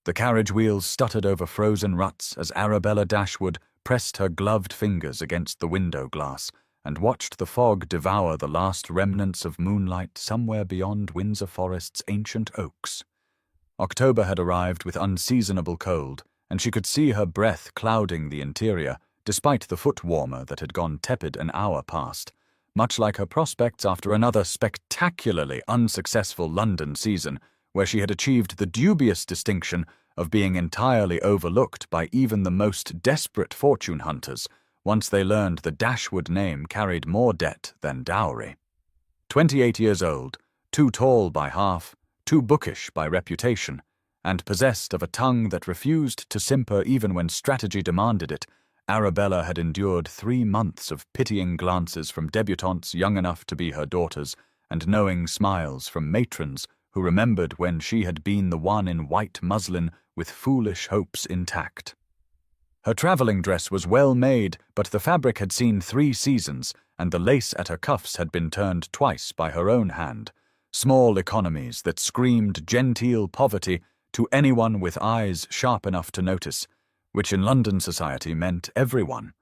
The carriage wheels stuttered over frozen ruts as Arabella Dashwood pressed her gloved fingers against the window glass and watched the fog devour the last remnants of moonlight somewhere beyond Windsor Forest's ancient oaks. October had arrived with unseasonable cold, and she could see her breath clouding the interior, despite the foot warmer that had gone tepid an hour past, much like her prospects after another spectacularly unsuccessful London season, where she had achieved the dubious distinction of being entirely overlooked by even the most desperate fortune hunters once they learned the Dashwood name carried more debt than dowry. 28 years old, too tall by half, too bookish by reputation, and possessed of a tongue that refused to simper even when strategy demanded it, Arabella had endured 3 months of pitying glances from debutantes young enough to be her daughters and knowing smiles from matrons who remembered when she had been the one in white muslin with foolish hopes intact. Her travelling dress was well made, but the fabric had seen 3 seasons, and the lace at her cuffs had been turned twice by her own hand, small economies that screamed genteel poverty to anyone with eyes sharp enough to notice, which in London society meant everyone.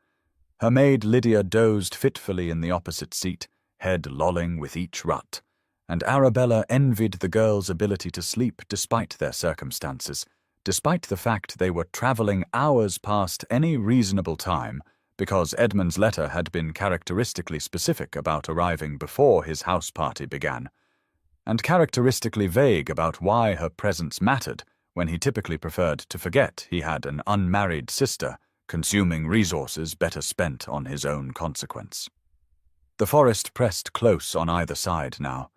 Her maid Lydia dozed fitfully in the opposite seat, head lolling with each rut, and Arabella envied the girls' ability to sleep despite their circumstances, despite the fact they were travelling hours past any reasonable time, because Edmund's letter had been characteristically specific about arriving before his house party began, and characteristically vague about why her presence mattered when he typically preferred to forget he had an unmarried sister, consuming resources better spent on his own consequence. The forest pressed close on either side now,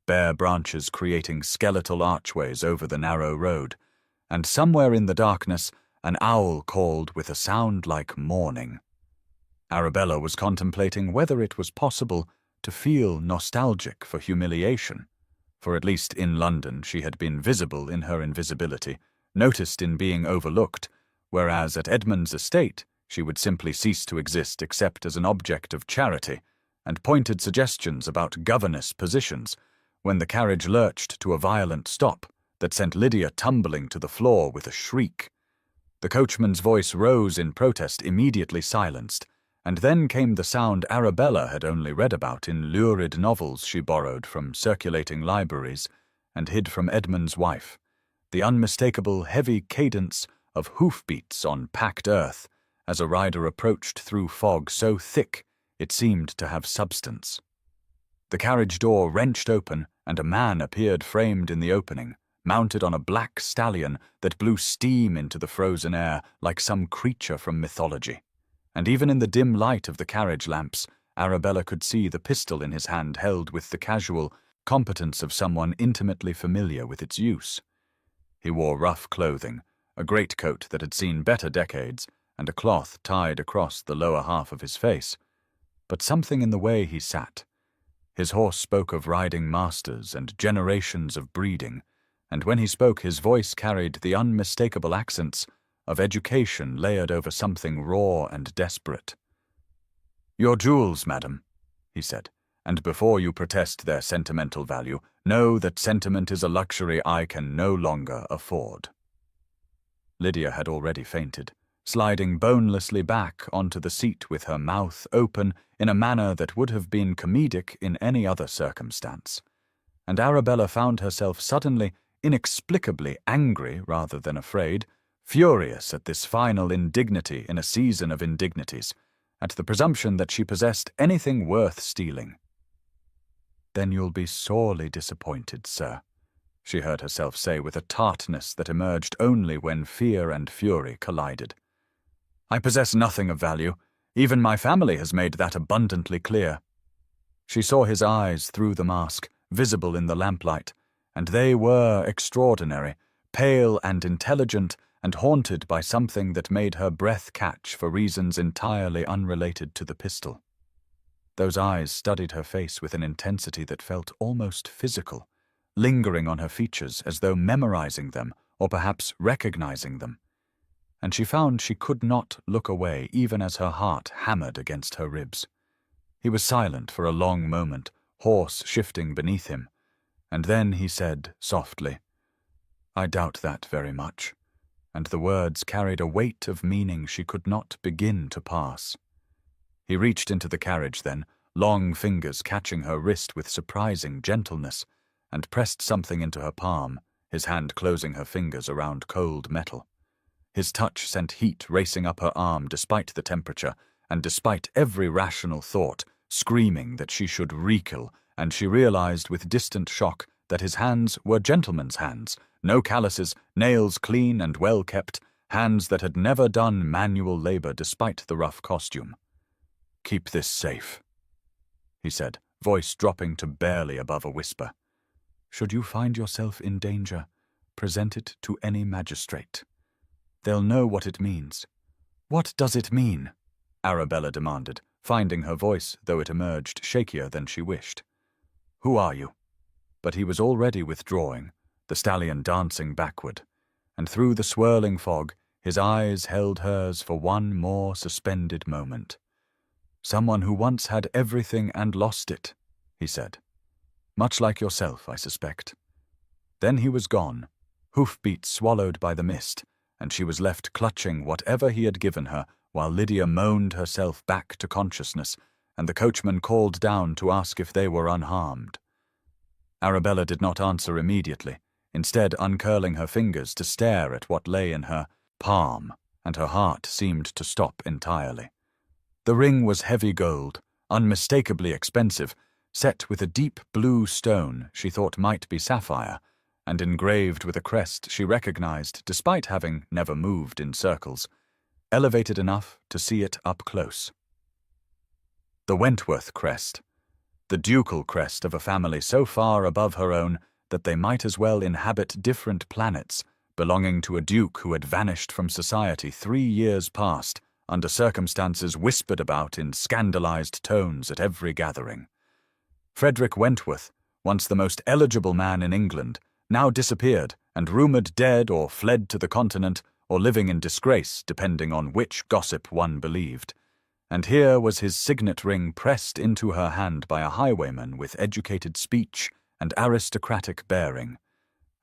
bare branches creating skeletal archways over the narrow road, and somewhere in the darkness an owl called with a sound like mourning. Arabella was contemplating whether it was possible to feel nostalgic for humiliation, for at least in London she had been visible in her invisibility, noticed in being overlooked, whereas at Edmund's estate she would simply cease to exist except as an object of charity, and pointed suggestions about governess positions, when the carriage lurched to a violent stop that sent Lydia tumbling to the floor with a shriek. The coachman's voice rose in protest, immediately silenced, and then came the sound Arabella had only read about in lurid novels she borrowed from circulating libraries and hid from Edmund's wife, the unmistakable heavy cadence of hoofbeats on packed earth as a rider approached through fog so thick it seemed to have substance. The carriage door wrenched open, and a man appeared framed in the opening, mounted on a black stallion that blew steam into the frozen air like some creature from mythology. And even in the dim light of the carriage lamps, Arabella could see the pistol in his hand held with the casual competence of someone intimately familiar with its use. He wore rough clothing, a greatcoat that had seen better decades, and a cloth tied across the lower half of his face. But something in the way he sat. His horse spoke of riding masters and generations of breeding, and when he spoke his voice carried the unmistakable accents of education layered over something raw and desperate. "Your jewels, madam," he said, "and before you protest their sentimental value, know that sentiment is a luxury I can no longer afford." Lydia had already fainted, sliding bonelessly back onto the seat with her mouth open in a manner that would have been comedic in any other circumstance. And Arabella found herself suddenly, inexplicably angry rather than afraid, furious at this final indignity in a season of indignities, at the presumption that she possessed anything worth stealing. "Then you'll be sorely disappointed, sir," she heard herself say with a tartness that emerged only when fear and fury collided. "I possess nothing of value. Even my family has made that abundantly clear." She saw his eyes through the mask, visible in the lamplight, and they were extraordinary, pale and intelligent, and haunted by something that made her breath catch for reasons entirely unrelated to the pistol. Those eyes studied her face with an intensity that felt almost physical, lingering on her features as though memorizing them or perhaps recognizing them. And she found she could not look away even as her heart hammered against her ribs. He was silent for a long moment, horse shifting beneath him, and then he said softly, "I doubt that very much. and the words carried a weight of meaning she could not begin to pass. He reached into the carriage then, long fingers catching her wrist with surprising gentleness, and pressed something into her palm, his hand closing her fingers around cold metal. His touch sent heat racing up her arm despite the temperature, and despite every rational thought, screaming that she should recoil, and she realized with distant shock that his hands were gentlemen's hands, no calluses, nails clean and well kept, hands that had never done manual labor despite the rough costume. "Keep this safe," he said, voice dropping to barely above a whisper. "Should you find yourself in danger, present it to any magistrate. They'll know what it means." "What does it mean?" Arabella demanded, finding her voice, though it emerged shakier than she wished. "Who are you?" But he was already withdrawing, the stallion dancing backward, and through the swirling fog, his eyes held hers for one more suspended moment. "Someone who once had everything and lost it," he said. "Much like yourself, I suspect." Then he was gone, hoofbeats swallowed by the mist, and she was left clutching whatever he had given her while Lydia moaned herself back to consciousness, and the coachman called down to ask if they were unharmed. Arabella did not answer immediately, instead uncurling her fingers to stare at what lay in her palm, and her heart seemed to stop entirely. The ring was heavy gold, unmistakably expensive, set with a deep blue stone she thought might be sapphire, and engraved with a crest she recognized despite having never moved in circles, elevated enough to see it up close. The Wentworth crest, the ducal crest of a family so far above her own that they might as well inhabit different planets, belonging to a duke who had vanished from society 3 years past, under circumstances whispered about in scandalized tones at every gathering. Frederick Wentworth, once the most eligible man in England, now disappeared and rumored dead or fled to the continent or living in disgrace, depending on which gossip one believed. And here was his signet ring pressed into her hand by a highwayman with educated speech and aristocratic bearing,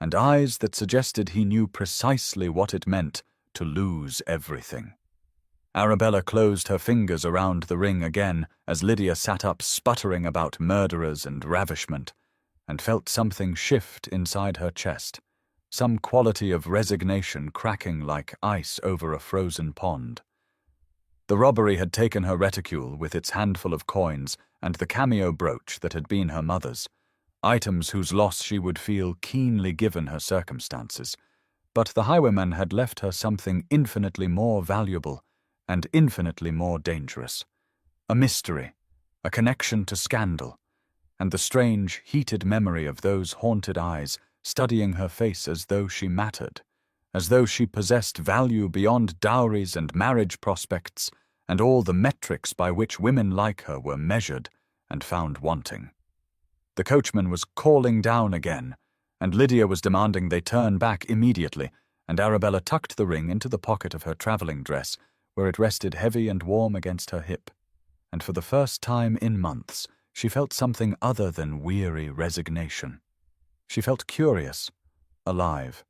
and eyes that suggested he knew precisely what it meant to lose everything. Arabella closed her fingers around the ring again as Lydia sat up sputtering about murderers and ravishment, and felt something shift inside her chest, some quality of resignation cracking like ice over a frozen pond. The robbery had taken her reticule with its handful of coins and the cameo brooch that had been her mother's, items whose loss she would feel keenly given her circumstances, but the highwayman had left her something infinitely more valuable and infinitely more dangerous. A mystery, a connection to scandal, and the strange, heated memory of those haunted eyes studying her face as though she mattered, as though she possessed value beyond dowries and marriage prospects and all the metrics by which women like her were measured and found wanting. The coachman was calling down again, and Lydia was demanding they turn back immediately, and Arabella tucked the ring into the pocket of her travelling dress, where it rested heavy and warm against her hip, and for the first time in months she felt something other than weary resignation. She felt curious, alive,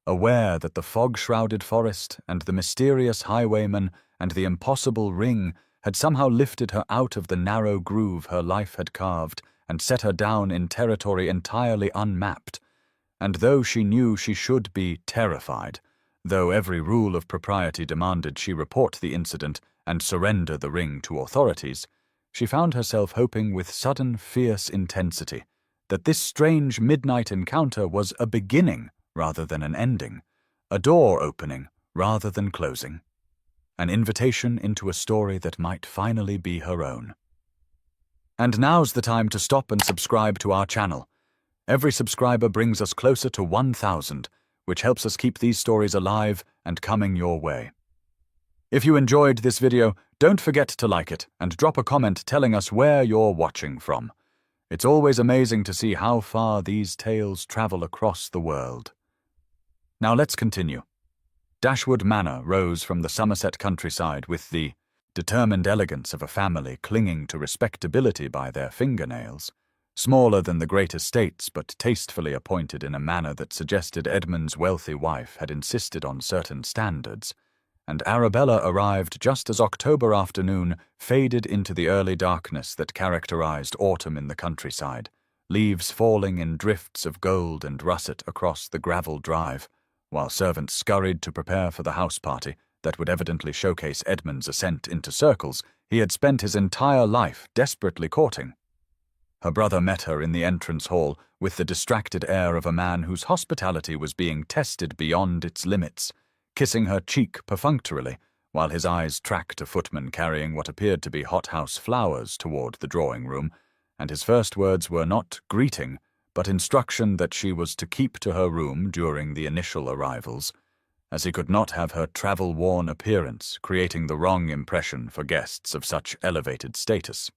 aware that the fog-shrouded forest and the mysterious highwayman and the impossible ring had somehow lifted her out of the narrow groove her life had carved and set her down in territory entirely unmapped, and though she knew she should be terrified, though every rule of propriety demanded she report the incident and surrender the ring to authorities, she found herself hoping with sudden fierce intensity that this strange midnight encounter was a beginning rather than an ending, a door opening rather than closing, an invitation into a story that might finally be her own. And now's the time to stop and subscribe to our channel. Every subscriber brings us closer to 1,000, which helps us keep these stories alive and coming your way. If you enjoyed this video, don't forget to like it and drop a comment telling us where you're watching from. It's always amazing to see how far these tales travel across the world. Now let's continue. Dashwood Manor rose from the Somerset countryside with the determined elegance of a family clinging to respectability by their fingernails, smaller than the great estates but tastefully appointed in a manner that suggested Edmund's wealthy wife had insisted on certain standards, and Arabella arrived just as October afternoon faded into the early darkness that characterized autumn in the countryside, leaves falling in drifts of gold and russet across the gravel drive, while servants scurried to prepare for the house party that would evidently showcase Edmund's ascent into circles he had spent his entire life desperately courting. Her brother met her in the entrance hall with the distracted air of a man whose hospitality was being tested beyond its limits, kissing her cheek perfunctorily, while his eyes tracked a footman carrying what appeared to be hothouse flowers toward the drawing-room, and his first words were not greeting, but instruction that she was to keep to her room during the initial arrivals, as he could not have her travel-worn appearance creating the wrong impression for guests of such elevated status.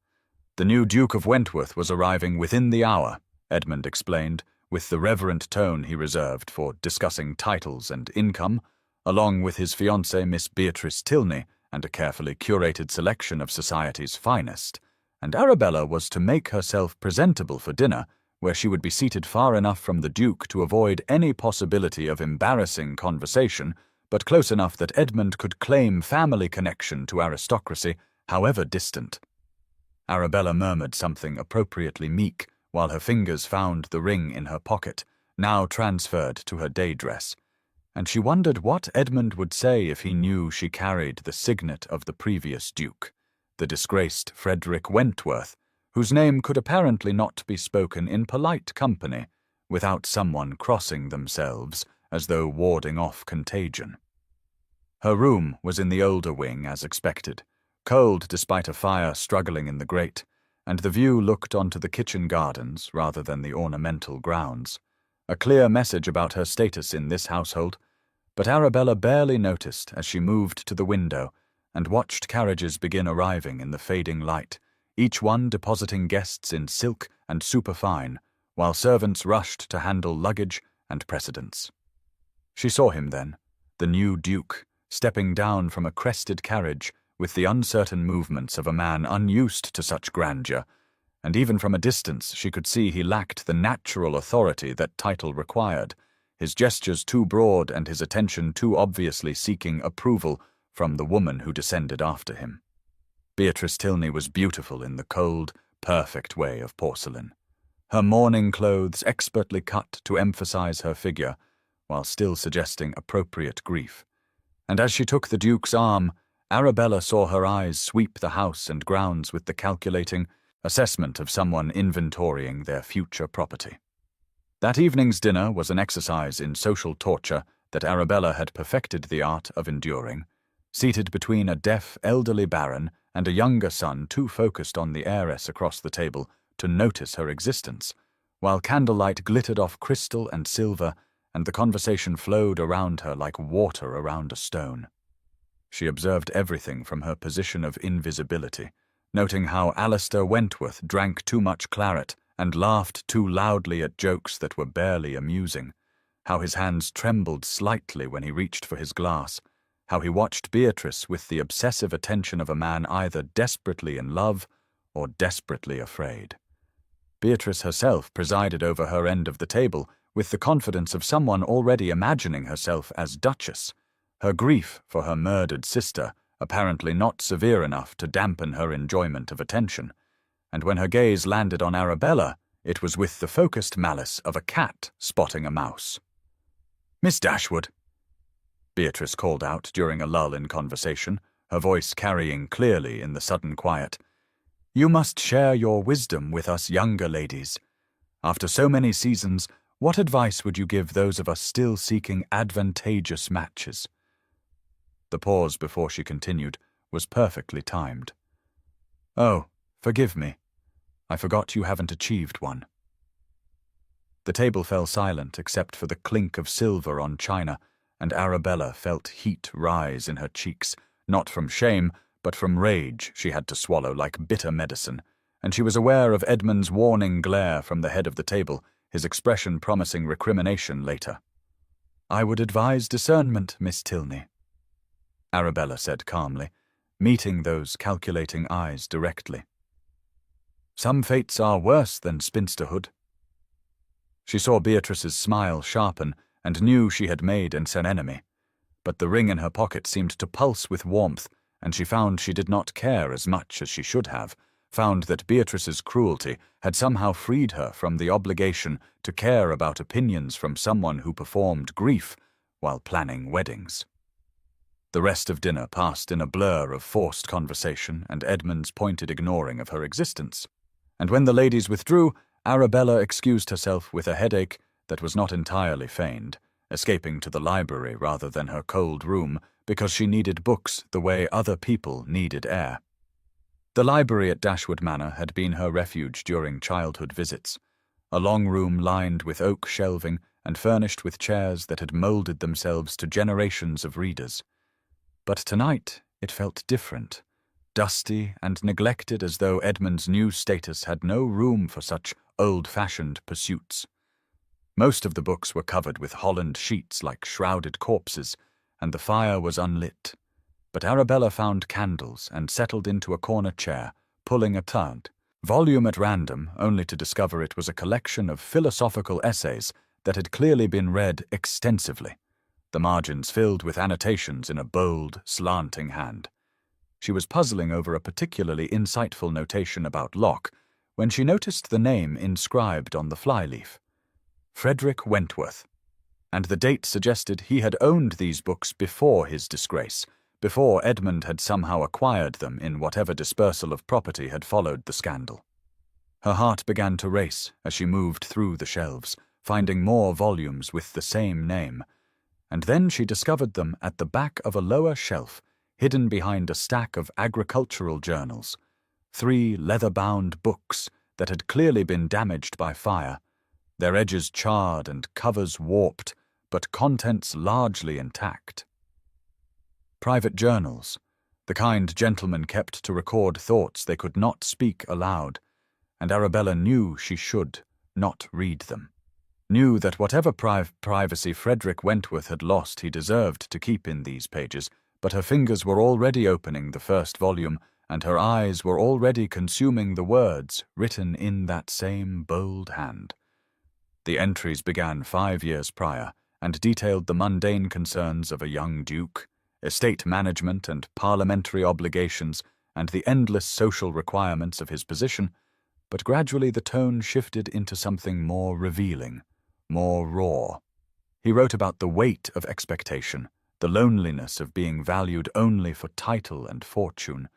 The new Duke of Wentworth was arriving within the hour, Edmund explained, with the reverent tone he reserved for discussing titles and income, along with his fiancée Miss Beatrice Tilney and a carefully curated selection of society's finest, and Arabella was to make herself presentable for dinner, where she would be seated far enough from the Duke to avoid any possibility of embarrassing conversation, but close enough that Edmund could claim family connection to aristocracy, however distant. Arabella murmured something appropriately meek, while her fingers found the ring in her pocket, now transferred to her day dress, and she wondered what Edmund would say if he knew she carried the signet of the previous Duke, the disgraced Frederick Wentworth, whose name could apparently not be spoken in polite company without someone crossing themselves as though warding off contagion. Her room was in the older wing as expected, cold despite a fire struggling in the grate, and the view looked onto the kitchen gardens rather than the ornamental grounds, a clear message about her status in this household, but Arabella barely noticed as she moved to the window and watched carriages begin arriving in the fading light, each one depositing guests in silk and superfine, while servants rushed to handle luggage and precedence. She saw him then, the new Duke, stepping down from a crested carriage with the uncertain movements of a man unused to such grandeur, and even from a distance she could see he lacked the natural authority that title required, his gestures too broad and his attention too obviously seeking approval from the woman who descended after him. Beatrice Tilney was beautiful in the cold, perfect way of porcelain, her mourning clothes expertly cut to emphasize her figure, while still suggesting appropriate grief, and as she took the Duke's arm, Arabella saw her eyes sweep the house and grounds with the calculating assessment of someone inventorying their future property. That evening's dinner was an exercise in social torture that Arabella had perfected the art of enduring, seated between a deaf elderly baron and a younger son too focused on the heiress across the table to notice her existence, while candlelight glittered off crystal and silver and the conversation flowed around her like water around a stone. She observed everything from her position of invisibility, noting how Alistair Wentworth drank too much claret and laughed too loudly at jokes that were barely amusing, how his hands trembled slightly when he reached for his glass, how he watched Beatrice with the obsessive attention of a man either desperately in love or desperately afraid. Beatrice herself presided over her end of the table with the confidence of someone already imagining herself as Duchess, her grief for her murdered sister apparently not severe enough to dampen her enjoyment of attention, and when her gaze landed on Arabella, it was with the focused malice of a cat spotting a mouse. "Miss Dashwood," Beatrice called out during a lull in conversation, her voice carrying clearly in the sudden quiet, "you must share your wisdom with us younger ladies. After so many seasons, what advice would you give those of us still seeking advantageous matches?" The pause before she continued was perfectly timed. "Oh, forgive me. I forgot you haven't achieved one." The table fell silent except for the clink of silver on china, and Arabella felt heat rise in her cheeks, not from shame, but from rage she had to swallow like bitter medicine, and she was aware of Edmund's warning glare from the head of the table, his expression promising recrimination later. "I would advise discernment, Miss Tilney," Arabella said calmly, meeting those calculating eyes directly. Some fates are worse than spinsterhood. She saw Beatrice's smile sharpen and knew she had made an enemy. But the ring in her pocket seemed to pulse with warmth, and she found she did not care as much as she should have, found that Beatrice's cruelty had somehow freed her from the obligation to care about opinions from someone who performed grief while planning weddings. The rest of dinner passed in a blur of forced conversation and Edmund's pointed ignoring of her existence. And when the ladies withdrew, Arabella excused herself with a headache that was not entirely feigned, escaping to the library rather than her cold room because she needed books the way other people needed air. The library at Dashwood Manor had been her refuge during childhood visits, a long room lined with oak shelving and furnished with chairs that had moulded themselves to generations of readers. But tonight it felt different, dusty and neglected, as though Edmund's new status had no room for such old-fashioned pursuits. Most of the books were covered with holland sheets like shrouded corpses, and the fire was unlit. But Arabella found candles and settled into a corner chair, pulling a volume at random, only to discover it was a collection of philosophical essays that had clearly been read extensively, the margins filled with annotations in a bold, slanting hand. She was puzzling over a particularly insightful notation about Locke when she noticed the name inscribed on the flyleaf. Frederick Wentworth, and the date suggested he had owned these books before his disgrace, before Edmund had somehow acquired them in whatever dispersal of property had followed the scandal. Her heart began to race as she moved through the shelves, finding more volumes with the same name, and then she discovered them at the back of a lower shelf, hidden behind a stack of agricultural journals, 3 leather-bound books that had clearly been damaged by fire, their edges charred and covers warped, but contents largely intact. Private journals, the kind gentlemen kept to record thoughts they could not speak aloud, and Arabella knew she should not read them. Knew that whatever privacy Frederick Wentworth had lost he deserved to keep in these pages, but her fingers were already opening the first volume, and her eyes were already consuming the words written in that same bold hand. The entries began 5 years prior, and detailed the mundane concerns of a young duke, estate management and parliamentary obligations, and the endless social requirements of his position, but gradually the tone shifted into something more revealing, more raw. He wrote about the weight of expectation, the loneliness of being valued only for title and fortune,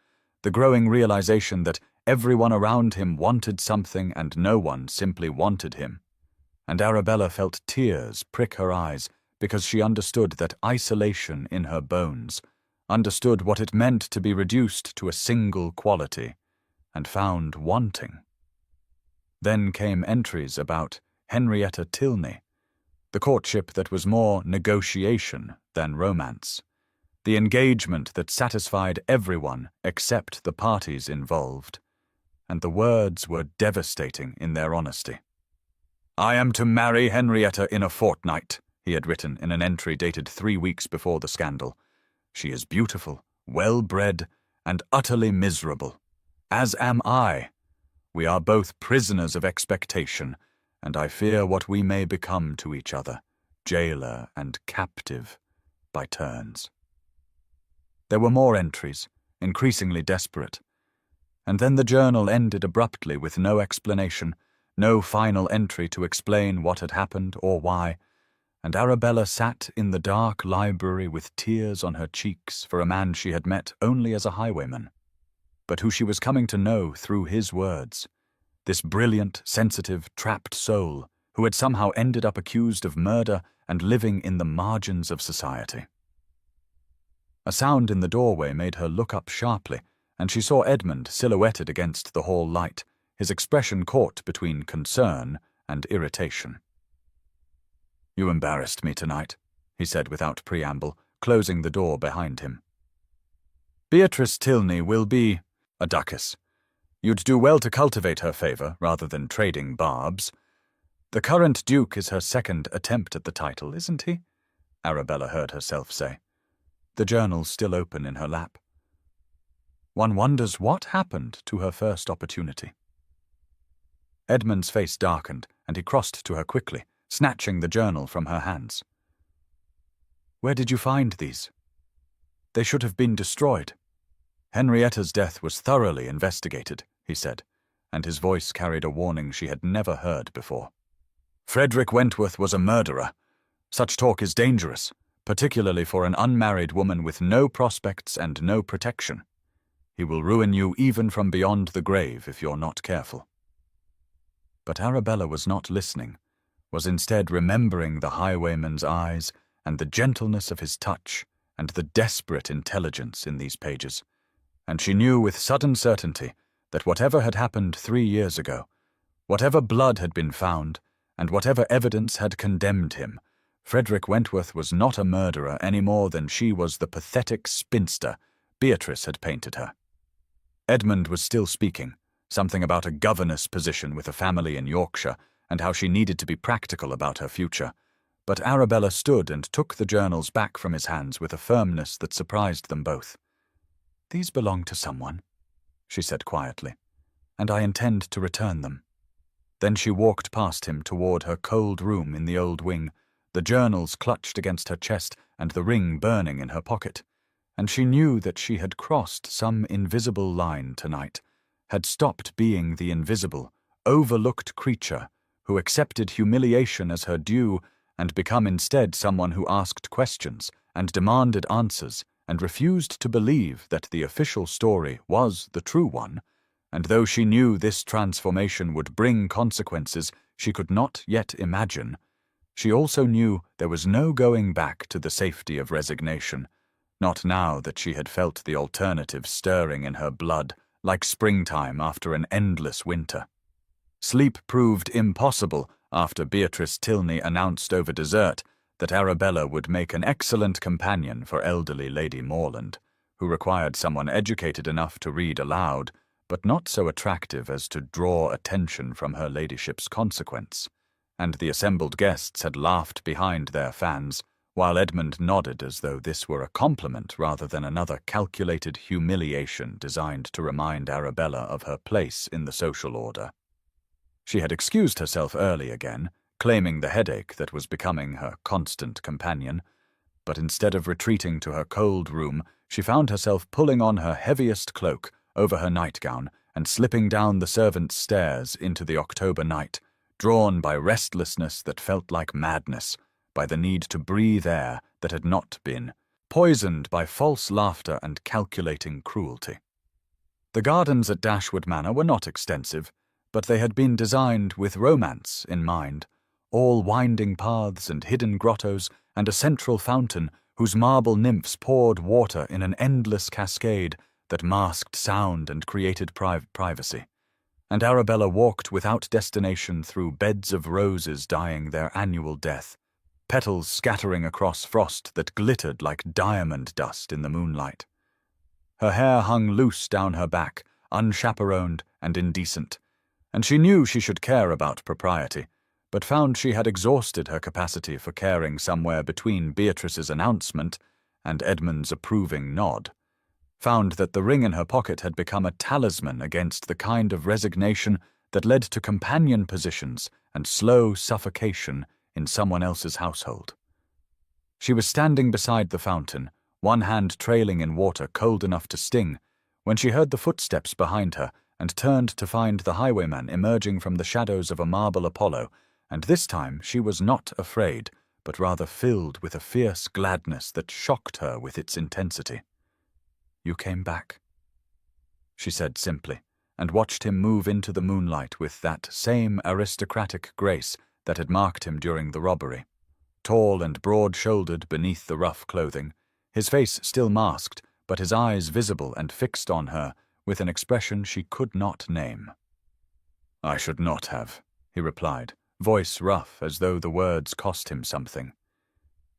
the growing realization that everyone around him wanted something and no one simply wanted him. And Arabella felt tears prick her eyes because she understood that isolation in her bones, understood what it meant to be reduced to a single quality, and found wanting. Then came entries about Henrietta Tilney, the courtship that was more negotiation than romance, the engagement that satisfied everyone except the parties involved, and the words were devastating in their honesty. "I am to marry Henrietta in a fortnight," he had written in an entry dated 3 weeks before the scandal. "She is beautiful, well-bred, and utterly miserable. As am I. We are both prisoners of expectation, and I fear what we may become to each other, jailer and captive, by turns." There were more entries, increasingly desperate. And then the journal ended abruptly with no explanation, no final entry to explain what had happened or why, and Arabella sat in the dark library with tears on her cheeks for a man she had met only as a highwayman, but who she was coming to know through his words, this brilliant, sensitive, trapped soul who had somehow ended up accused of murder and living in the margins of society. A sound in the doorway made her look up sharply, and she saw Edmund silhouetted against the hall light, his expression caught between concern and irritation. "You embarrassed me tonight," he said without preamble, closing the door behind him. "Beatrice Tilney will be a duchess. You'd do well to cultivate her favor rather than trading barbs. The current duke is her second attempt at the title, isn't he?" Arabella heard herself say, the journal still open in her lap. One wonders what happened to her first opportunity. Edmund's face darkened, and he crossed to her quickly, snatching the journal from her hands. "Where did you find these? They should have been destroyed." "Henrietta's death was thoroughly investigated," he said, and his voice carried a warning she had never heard before. "Frederick Wentworth was a murderer. Such talk is dangerous, particularly for an unmarried woman with no prospects and no protection. He will ruin you even from beyond the grave if you're not careful." But Arabella was not listening, was instead remembering the highwayman's eyes and the gentleness of his touch and the desperate intelligence in these pages, and she knew with sudden certainty that whatever had happened 3 years ago, whatever blood had been found, and whatever evidence had condemned him, Frederick Wentworth was not a murderer any more than she was the pathetic spinster Beatrice had painted her. Edmund was still speaking, something about a governess position with a family in Yorkshire and how she needed to be practical about her future, but Arabella stood and took the journals back from his hands with a firmness that surprised them both. "These belong to someone," she said quietly, "and I intend to return them." Then she walked past him toward her cold room in the old wing, the journals clutched against her chest and the ring burning in her pocket, and she knew that she had crossed some invisible line tonight, had stopped being the invisible, overlooked creature who accepted humiliation as her due and become instead someone who asked questions and demanded answers and refused to believe that the official story was the true one, and though she knew this transformation would bring consequences she could not yet imagine, she also knew there was no going back to the safety of resignation, not now that she had felt the alternative stirring in her blood like springtime after an endless winter. Sleep proved impossible after Beatrice Tilney announced over dessert that Arabella would make an excellent companion for elderly Lady Morland, who required someone educated enough to read aloud, but not so attractive as to draw attention from her ladyship's consequence, and the assembled guests had laughed behind their fans, while Edmund nodded as though this were a compliment rather than another calculated humiliation designed to remind Arabella of her place in the social order. She had excused herself early again, claiming the headache that was becoming her constant companion, but instead of retreating to her cold room, she found herself pulling on her heaviest cloak over her nightgown and slipping down the servants' stairs into the October night, drawn by restlessness that felt like madness, by the need to breathe air that had not been, poisoned by false laughter and calculating cruelty. The gardens at Dashwood Manor were not extensive, but they had been designed with romance in mind, all winding paths and hidden grottos and a central fountain whose marble nymphs poured water in an endless cascade that masked sound and created privacy. And Arabella walked without destination through beds of roses dying their annual death, petals scattering across frost that glittered like diamond dust in the moonlight. Her hair hung loose down her back, unchaperoned and indecent, and she knew she should care about propriety, but found she had exhausted her capacity for caring somewhere between Beatrice's announcement and Edmund's approving nod, found that the ring in her pocket had become a talisman against the kind of resignation that led to companion positions and slow suffocation in someone else's household. She was standing beside the fountain, one hand trailing in water cold enough to sting, when she heard the footsteps behind her and turned to find the highwayman emerging from the shadows of a marble Apollo, and this time she was not afraid, but rather filled with a fierce gladness that shocked her with its intensity. "You came back," she said simply, and watched him move into the moonlight with that same aristocratic grace that had marked him during the robbery. Tall and broad-shouldered beneath the rough clothing, his face still masked, but his eyes visible and fixed on her with an expression she could not name. "I should not have," he replied, voice rough as though the words cost him something.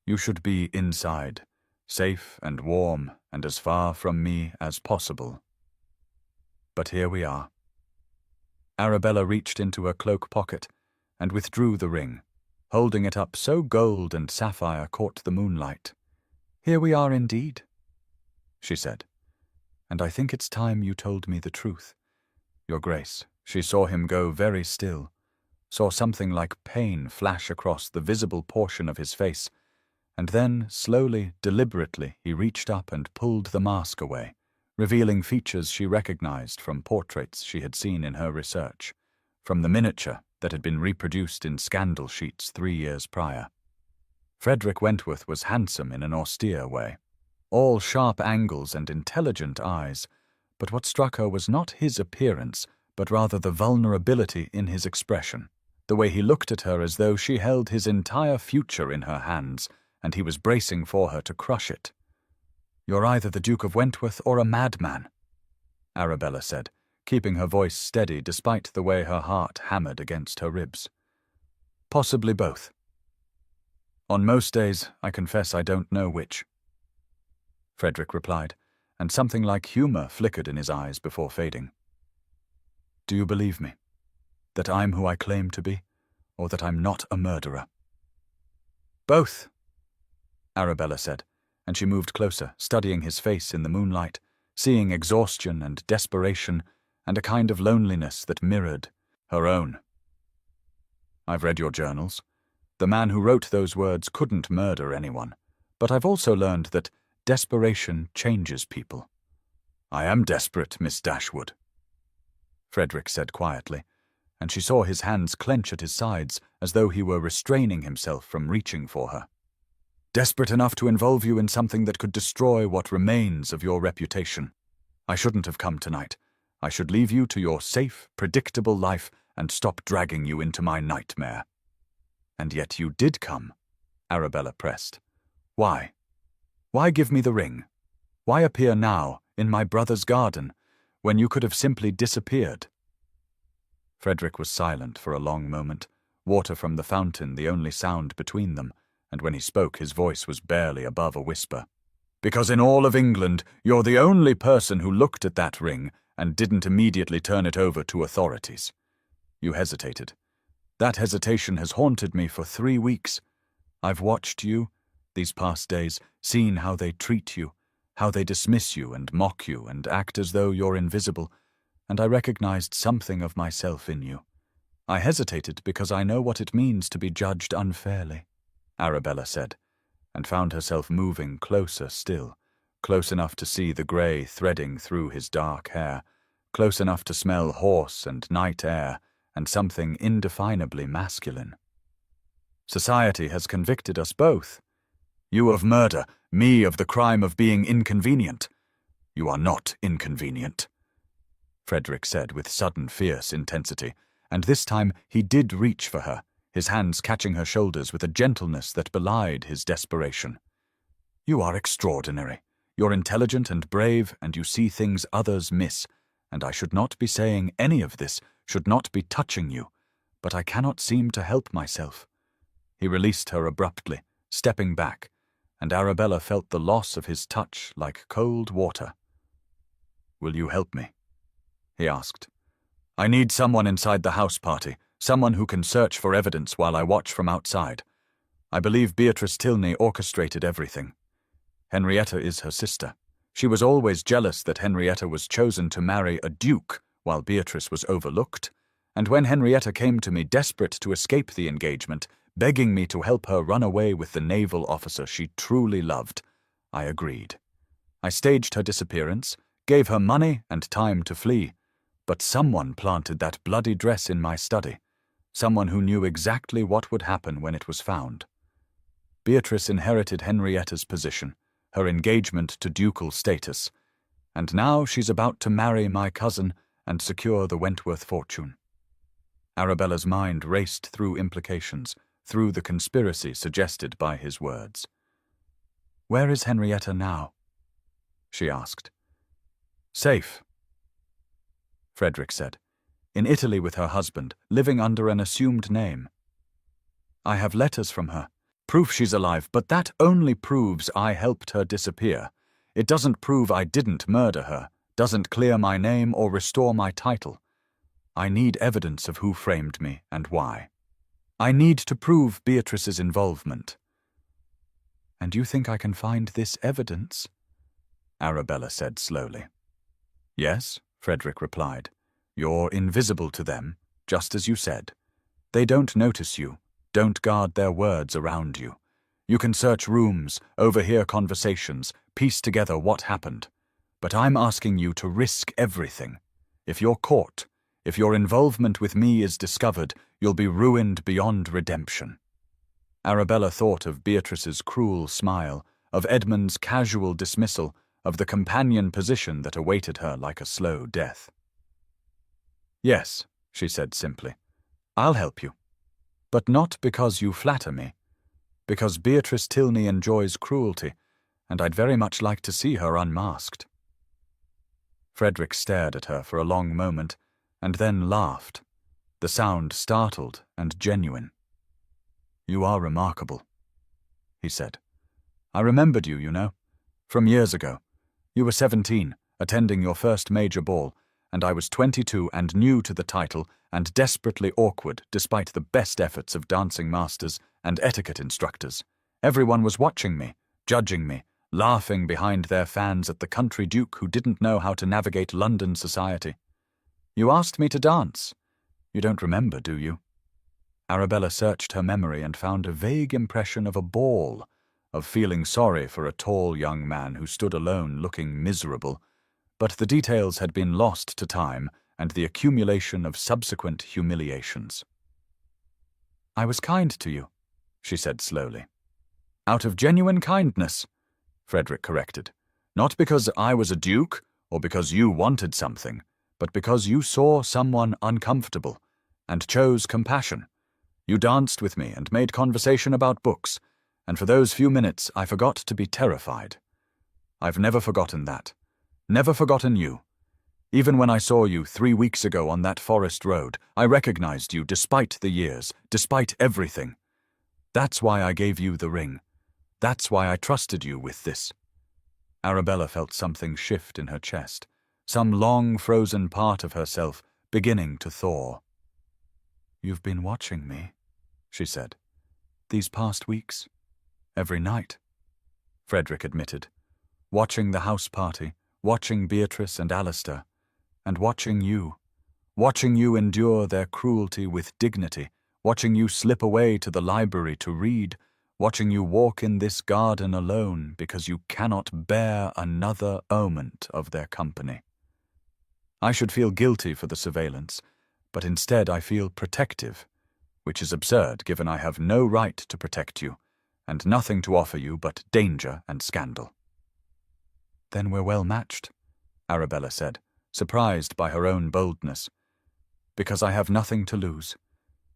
"You should be inside, safe and warm and as far from me as possible. But here we are." Arabella reached into her cloak pocket and withdrew the ring, holding it up so gold and sapphire caught the moonlight. "Here we are indeed," she said, "and I think it's time you told me the truth. Your Grace, She saw him go very still, saw something like pain flash across the visible portion of his face, and then, slowly, deliberately, he reached up and pulled the mask away, revealing features she recognized from portraits she had seen in her research, from the miniature that had been reproduced in scandal sheets 3 years prior. Frederick Wentworth was handsome in an austere way, all sharp angles and intelligent eyes, but what struck her was not his appearance, but rather the vulnerability in his expression, the way he looked at her as though she held his entire future in her hands, and he was bracing for her to crush it. "You're either the Duke of Wentworth or a madman," Arabella said, keeping her voice steady despite the way her heart hammered against her ribs. "Possibly both. On most days, I confess I don't know which," Frederick replied, and something like humor flickered in his eyes before fading. "Do you believe me? That I'm who I claim to be, or that I'm not a murderer?" "Both," Arabella said, and she moved closer, studying his face in the moonlight, seeing exhaustion and desperation and a kind of loneliness that mirrored her own. "I've read your journals. The man who wrote those words couldn't murder anyone, but I've also learned that desperation changes people." "I am desperate, Miss Dashwood," Frederick said quietly, and she saw his hands clench at his sides as though he were restraining himself from reaching for her. "Desperate enough to involve you in something that could destroy what remains of your reputation. I shouldn't have come tonight. I should leave you to your safe, predictable life and stop dragging you into my nightmare." "And yet you did come," Arabella pressed. "Why? Why give me the ring? Why appear now, in my brother's garden, when you could have simply disappeared?" Frederick was silent for a long moment, water from the fountain the only sound between them, and when he spoke his voice was barely above a whisper. "Because in all of England you're the only person who looked at that ring and didn't immediately turn it over to authorities. You hesitated. That hesitation has haunted me for 3 weeks. I've watched you, these past days, seen how they treat you, how they dismiss you and mock you and act as though you're invisible, and I recognized something of myself in you. I hesitated because I know what it means to be judged unfairly," Arabella said, and found herself moving closer still, close enough to see the grey threading through his dark hair, close enough to smell horse and night air and something indefinably masculine. "Society has convicted us both. You of murder, me of the crime of being inconvenient. You are not inconvenient," Frederick said with sudden fierce intensity, and this time he did reach for her, his hands catching her shoulders with a gentleness that belied his desperation. "You are extraordinary. You're intelligent and brave, and you see things others miss, and I should not be saying any of this, should not be touching you, but I cannot seem to help myself." He released her abruptly, stepping back, and Arabella felt the loss of his touch like cold water. "Will you help me?" he asked. "I need someone inside the house party, someone who can search for evidence while I watch from outside. I believe Beatrice Tilney orchestrated everything. Henrietta is her sister. She was always jealous that Henrietta was chosen to marry a duke while Beatrice was overlooked, and when Henrietta came to me desperate to escape the engagement, begging me to help her run away with the naval officer she truly loved, I agreed. I staged her disappearance, gave her money and time to flee, but someone planted that bloody dress in my study, someone who knew exactly what would happen when it was found. Beatrice inherited Henrietta's position, her engagement to ducal status, and now she's about to marry my cousin and secure the Wentworth fortune." Arabella's mind raced through implications, through the conspiracy suggested by his words. "Where is Henrietta now?" she asked. "Safe," Frederick said. "In Italy with her husband, living under an assumed name. I have letters from her, proof she's alive, but that only proves I helped her disappear. It doesn't prove I didn't murder her, doesn't clear my name or restore my title. I need evidence of who framed me and why. I need to prove Beatrice's involvement." "And you think I can find this evidence?" Arabella said slowly. "Yes," Frederick replied. You're invisible to them, just as you said. They don't notice you, don't guard their words around you. You can search rooms, overhear conversations, piece together what happened. But I'm asking you to risk everything. If you're caught, if your involvement with me is discovered, you'll be ruined beyond redemption. Arabella thought of Beatrice's cruel smile, of Edmund's casual dismissal, of the companion position that awaited her like a slow death. Yes, she said simply, I'll help you. But not because you flatter me. Because Beatrice Tilney enjoys cruelty, and I'd very much like to see her unmasked. Frederick stared at her for a long moment, and then laughed, the sound startled and genuine. You are remarkable, he said. I remembered you, you know, from years ago. You were 17, attending your first major ball, and I was 22 and new to the title and desperately awkward despite the best efforts of dancing masters and etiquette instructors. Everyone was watching me, judging me, laughing behind their fans at the country duke who didn't know how to navigate London society. You asked me to dance. You don't remember, do you? Arabella searched her memory and found a vague impression of a ball, of feeling sorry for a tall young man who stood alone looking miserable, but the details had been lost to time and the accumulation of subsequent humiliations. I was kind to you, she said slowly. Out of genuine kindness, Frederick corrected. Not because I was a duke or because you wanted something, but because you saw someone uncomfortable and chose compassion. You danced with me and made conversation about books, and for those few minutes I forgot to be terrified. I've never forgotten that. Never forgotten you. Even when I saw you 3 weeks ago on that forest road, I recognized you despite the years, despite everything. That's why I gave you the ring. That's why I trusted you with this. Arabella felt something shift in her chest, some long frozen part of herself beginning to thaw. You've been watching me, she said. These past weeks. Every night. Frederick admitted. Watching the house party, watching Beatrice and Alistair, and watching you endure their cruelty with dignity, watching you slip away to the library to read, watching you walk in this garden alone because you cannot bear another moment of their company. I should feel guilty for the surveillance, but instead I feel protective, which is absurd given I have no right to protect you, and nothing to offer you but danger and scandal. Then we're well matched, Arabella said, surprised by her own boldness. Because I have nothing to lose.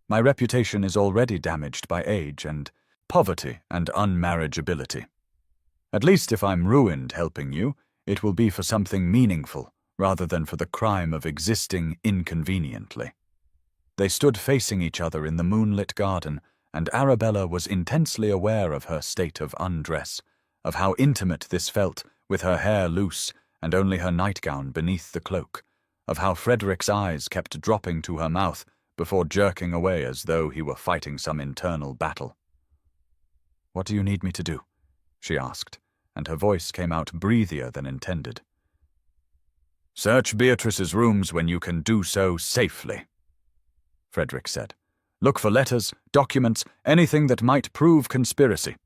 My reputation is already damaged by age and poverty and unmarriageability. At least if I'm ruined helping you, it will be for something meaningful, rather than for the crime of existing inconveniently. They stood facing each other in the moonlit garden, and Arabella was intensely aware of her state of undress, of how intimate this felt, with her hair loose and only her nightgown beneath the cloak, of how Frederick's eyes kept dropping to her mouth before jerking away as though he were fighting some internal battle. What do you need me to do? She asked, and her voice came out breathier than intended. Search Beatrice's rooms when you can do so safely, Frederick said. Look for letters, documents, anything that might prove conspiracy.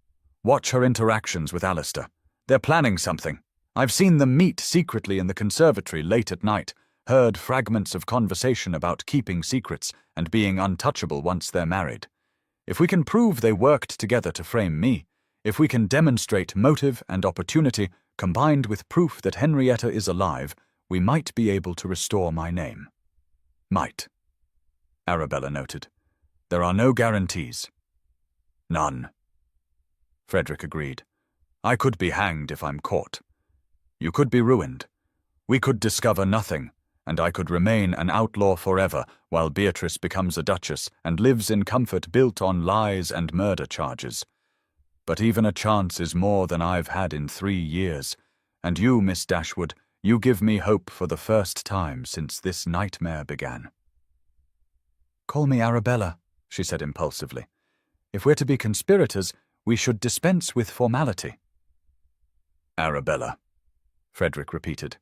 Watch her interactions with Alistair. They're planning something. I've seen them meet secretly in the conservatory late at night, heard fragments of conversation about keeping secrets and being untouchable once they're married. If we can prove they worked together to frame me, if we can demonstrate motive and opportunity combined with proof that Henrietta is alive, we might be able to restore my name. Might, Arabella noted. There are no guarantees. None. Frederick agreed. I could be hanged if I'm caught. You could be ruined. We could discover nothing, and I could remain an outlaw forever while Beatrice becomes a duchess and lives in comfort built on lies and murder charges. But even a chance is more than I've had in 3 years, and you, Miss Dashwood, you give me hope for the first time since this nightmare began. Call me Arabella, she said impulsively. If we're to be conspirators, we should dispense with formality. Arabella, Frederick repeated.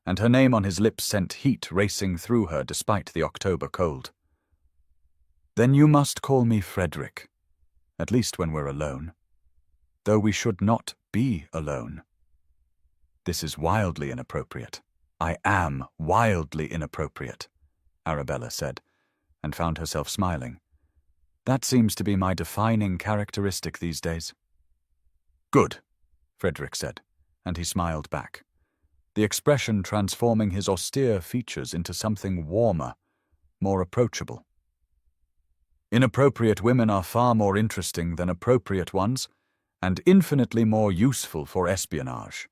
and her name on his lips sent heat racing through her despite the October cold. "Then you must call me Frederick, at least when we're alone. Though we should not be alone." "This is wildly inappropriate. I am wildly inappropriate," Arabella said, and found herself smiling. "That seems to be my defining characteristic these days." "Good," Frederick said, and he smiled back, the expression transforming his austere features into something warmer, more approachable. "Inappropriate women are far more interesting than appropriate ones, and infinitely more useful for espionage."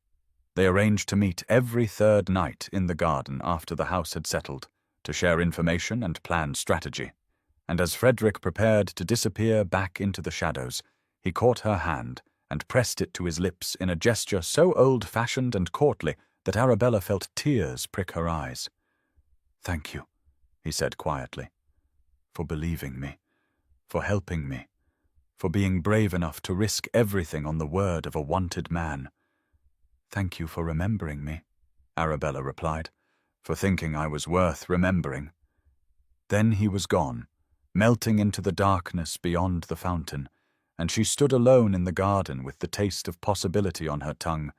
They arranged to meet every third night in the garden after the house had settled, to share information and plan strategy. And as Frederick prepared to disappear back into the shadows, he caught her hand and pressed it to his lips in a gesture so old-fashioned and courtly that Arabella felt tears prick her eyes. "Thank you," he said quietly, "for believing me, for helping me, for being brave enough to risk everything on the word of a wanted man." "Thank you for remembering me," Arabella replied, "for thinking I was worth remembering." Then he was gone, melting into the darkness beyond the fountain, and she stood alone in the garden with the taste of possibility on her tongue,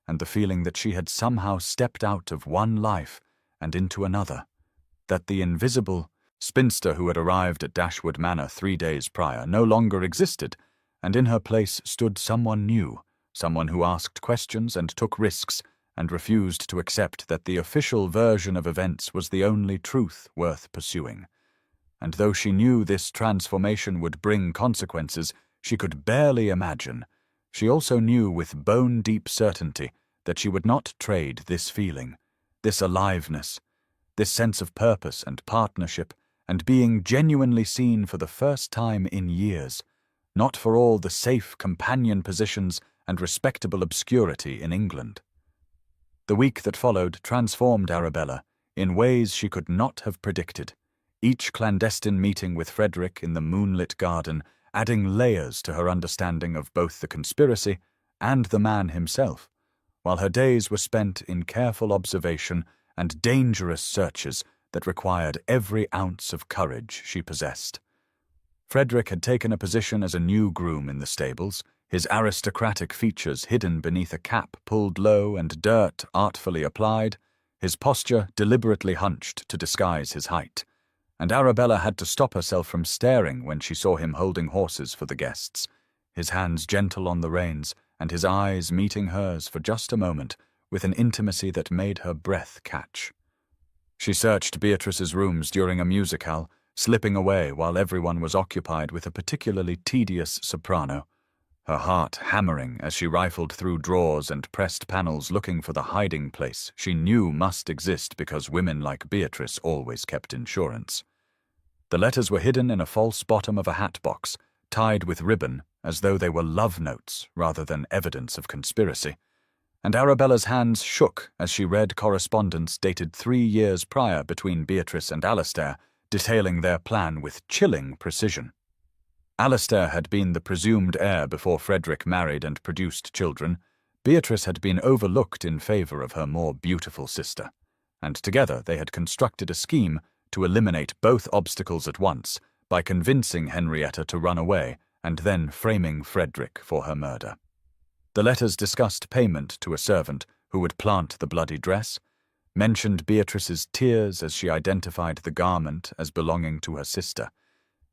and the feeling that she had somehow stepped out of one life and into another, that the invisible spinster who had arrived at Dashwood Manor 3 days prior no longer existed, and in her place stood someone new, someone who asked questions and took risks, and refused to accept that the official version of events was the only truth worth pursuing. And though she knew this transformation would bring consequences she could barely imagine, she also knew with bone-deep certainty that she would not trade this feeling, this aliveness, this sense of purpose and partnership, and being genuinely seen for the first time in years, not for all the safe companion positions and respectable obscurity in England. The week that followed transformed Arabella in ways she could not have predicted, each clandestine meeting with Frederick in the moonlit garden adding layers to her understanding of both the conspiracy and the man himself, while her days were spent in careful observation and dangerous searches that required every ounce of courage she possessed. Frederick had taken a position as a new groom in the stables, his aristocratic features hidden beneath a cap pulled low and dirt artfully applied, his posture deliberately hunched to disguise his height, and Arabella had to stop herself from staring when she saw him holding horses for the guests, his hands gentle on the reins and his eyes meeting hers for just a moment with an intimacy that made her breath catch. She searched Beatrice's rooms during a musicale, slipping away while everyone was occupied with a particularly tedious soprano, her heart hammering as she rifled through drawers and pressed panels looking for the hiding place she knew must exist because women like Beatrice always kept insurance. The letters were hidden in a false bottom of a hat box, tied with ribbon as though they were love notes rather than evidence of conspiracy, and Arabella's hands shook as she read correspondence dated 3 years prior between Beatrice and Alastair, detailing their plan with chilling precision. Alastair had been the presumed heir before Frederick married and produced children. Beatrice had been overlooked in favour of her more beautiful sister, and together they had constructed a scheme to eliminate both obstacles at once by convincing Henrietta to run away and then framing Frederick for her murder. The letters discussed payment to a servant who would plant the bloody dress, mentioned Beatrice's tears as she identified the garment as belonging to her sister,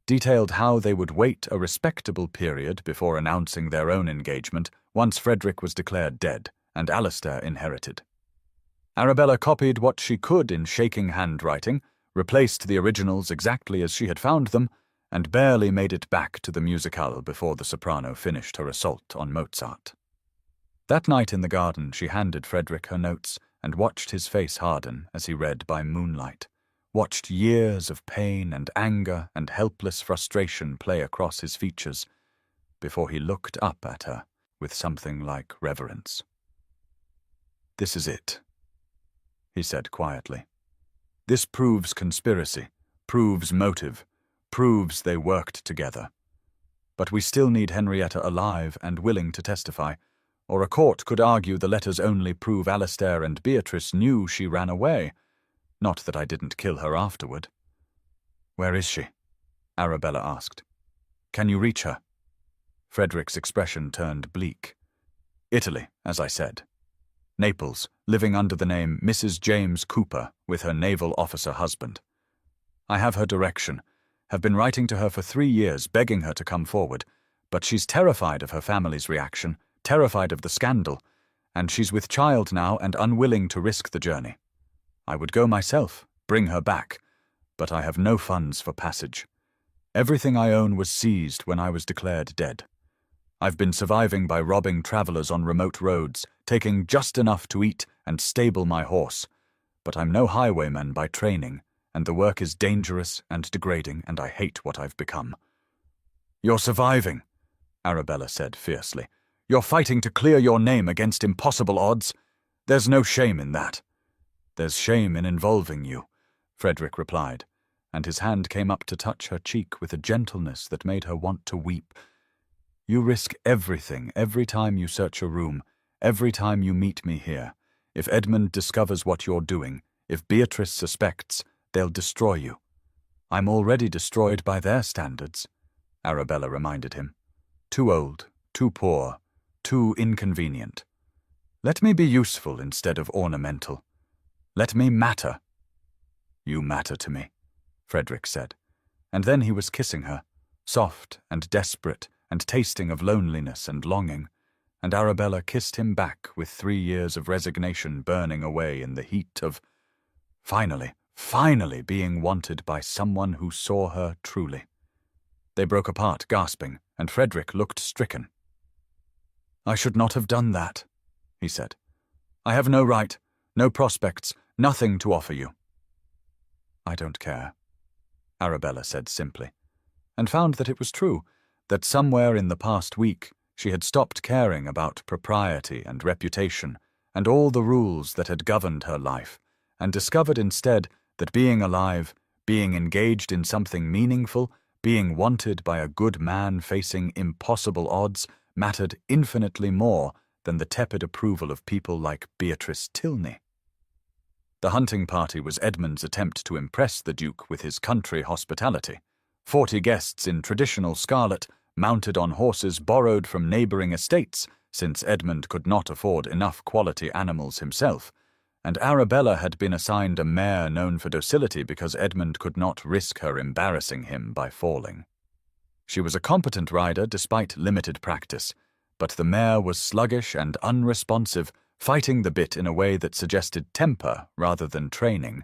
detailed how they would wait a respectable period before announcing their own engagement once Frederick was declared dead and Alastair inherited. Arabella copied what she could in shaking handwriting, replaced the originals exactly as she had found them, and barely made it back to the musicale before the soprano finished her assault on Mozart. That night in the garden she handed Frederick her notes and watched his face harden as he read by moonlight, watched years of pain and anger and helpless frustration play across his features before he looked up at her with something like reverence. "This is it," he said quietly. "This proves conspiracy, proves motive, proves they worked together. But we still need Henrietta alive and willing to testify. or a court could argue the letters only prove Alistair and Beatrice knew she ran away, not that I didn't kill her afterward. "Where is she?" Arabella asked. "Can you reach her?" Frederick's expression turned bleak. "Italy, as I said. Naples, living under the name Mrs. James Cooper with her naval officer husband. I have her direction, have been writing to her for 3 years, begging her to come forward, but she's terrified of her family's reaction, terrified of the scandal, and she's with child now and unwilling to risk the journey. I would go myself, bring her back, but I have no funds for passage. Everything I own was seized when I was declared dead. I've been surviving by robbing travelers on remote roads, taking just enough to eat and stable my horse, but I'm no highwayman by training, and the work is dangerous and degrading, and I hate what I've become." "You're surviving," Arabella said fiercely. "You're fighting to clear your name against impossible odds. There's no shame in that." "There's shame in involving you," Frederick replied, and his hand came up to touch her cheek with a gentleness that made her want to weep. "You risk everything every time you search a room, every time you meet me here. If Edmund discovers what you're doing, if Beatrice suspects, they'll destroy you." "I'm already destroyed by their standards," Arabella reminded him. "Too old, too poor, too inconvenient. Let me be useful instead of ornamental. Let me matter." "You matter to me," Frederick said, and then he was kissing her, soft and desperate and tasting of loneliness and longing, and Arabella kissed him back with 3 years of resignation burning away in the heat of finally being wanted by someone who saw her truly. They broke apart, gasping, and Frederick looked stricken. "I should not have done that," he said. "I have no right, no prospects, nothing to offer you." "I don't care," Arabella said simply, and found that it was true, that somewhere in the past week she had stopped caring about propriety and reputation and all the rules that had governed her life, and discovered instead that being alive, being engaged in something meaningful, being wanted by a good man facing impossible odds, mattered infinitely more than the tepid approval of people like Beatrice Tilney. The hunting party was Edmund's attempt to impress the Duke with his country hospitality. 40 guests in traditional scarlet, mounted on horses borrowed from neighbouring estates, since Edmund could not afford enough quality animals himself, and Arabella had been assigned a mare known for docility because Edmund could not risk her embarrassing him by falling. She was a competent rider despite limited practice, but the mare was sluggish and unresponsive, fighting the bit in a way that suggested temper rather than training,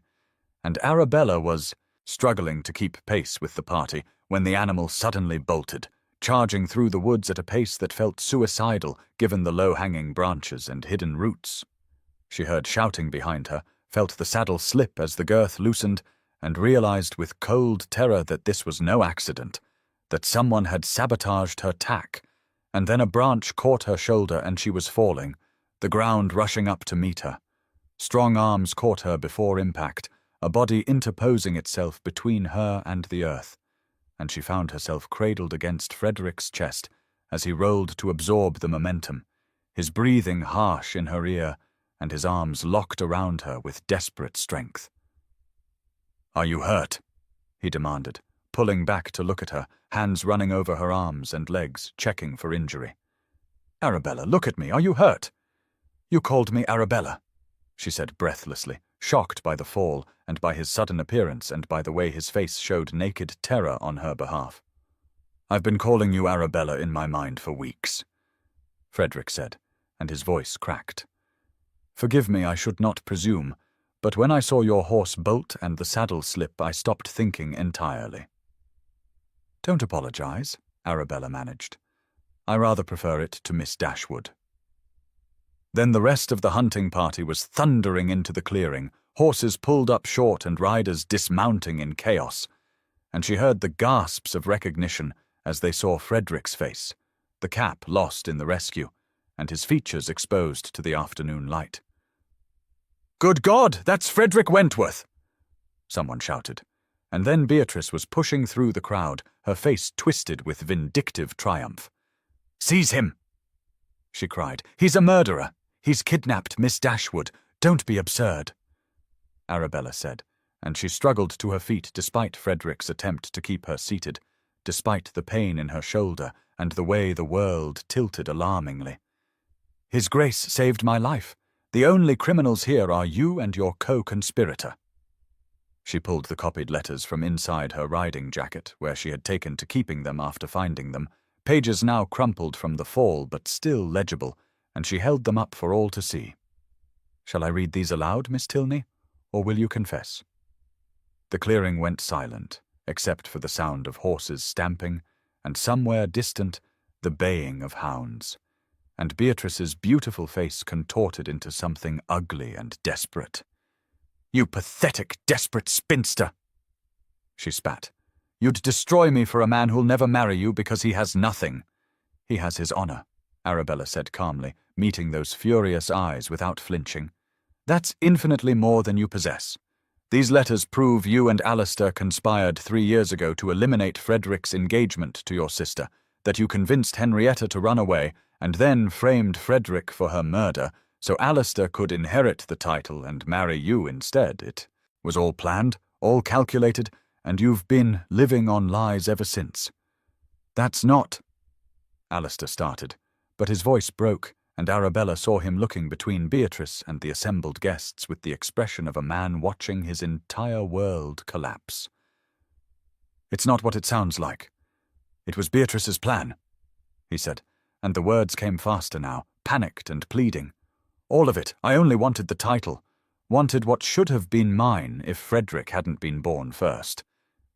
and Arabella was struggling to keep pace with the party when the animal suddenly bolted, charging through the woods at a pace that felt suicidal given the low-hanging branches and hidden roots. She heard shouting behind her, felt the saddle slip as the girth loosened, and realized with cold terror that this was no accident, that someone had sabotaged her tack, and then a branch caught her shoulder and she was falling, the ground rushing up to meet her. Strong arms caught her before impact, a body interposing itself between her and the earth, and she found herself cradled against Frederick's chest as he rolled to absorb the momentum, his breathing harsh in her ear, and his arms locked around her with desperate strength. "Are you hurt?" he demanded, pulling back to look at her, hands running over her arms and legs, checking for injury. "Arabella, look at me. Are you hurt?" "You called me Arabella," she said breathlessly, shocked by the fall and by his sudden appearance and by the way his face showed naked terror on her behalf. "I've been calling you Arabella in my mind for weeks," Frederick said, and his voice cracked. "Forgive me, I should not presume, but when I saw your horse bolt and the saddle slip, I stopped thinking entirely." "Don't apologize," Arabella managed. "I rather prefer it to Miss Dashwood." Then the rest of the hunting party was thundering into the clearing, horses pulled up short and riders dismounting in chaos, and she heard the gasps of recognition as they saw Frederick's face, the cap lost in the rescue, and his features exposed to the afternoon light. "Good God, that's Frederick Wentworth!" someone shouted, and then Beatrice was pushing through the crowd, her face twisted with vindictive triumph. "Seize him!" she cried. "He's a murderer! He's kidnapped Miss Dashwood! Don't be absurd!" Arabella said, and she struggled to her feet despite Frederick's attempt to keep her seated, despite the pain in her shoulder and the way the world tilted alarmingly. "His Grace saved my life. The only criminals here are you and your co-conspirator." She pulled the copied letters from inside her riding jacket, where she had taken to keeping them after finding them, pages now crumpled from the fall but still legible, and she held them up for all to see. "Shall I read these aloud, Miss Tilney, or will you confess?" The clearing went silent, except for the sound of horses stamping, and somewhere distant, the baying of hounds. And Beatrice's beautiful face contorted into something ugly and desperate. "You pathetic, desperate spinster!" she spat. "You'd destroy me for a man who'll never marry you because he has nothing." "He has his honor," Arabella said calmly, meeting those furious eyes without flinching. "That's infinitely more than you possess. These letters prove you and Alistair conspired 3 years ago to eliminate Frederick's engagement to your sister, that you convinced Henrietta to run away, and then framed Frederick for her murder, so Alistair could inherit the title and marry you instead. It was all planned, all calculated, and you've been living on lies ever since." "That's not—" Alistair started, but his voice broke, and Arabella saw him looking between Beatrice and the assembled guests with the expression of a man watching his entire world collapse. "It's not what it sounds like. It was Beatrice's plan," he said, and the words came faster now, panicked and pleading. "All of it. I only wanted the title. Wanted what should have been mine if Frederick hadn't been born first.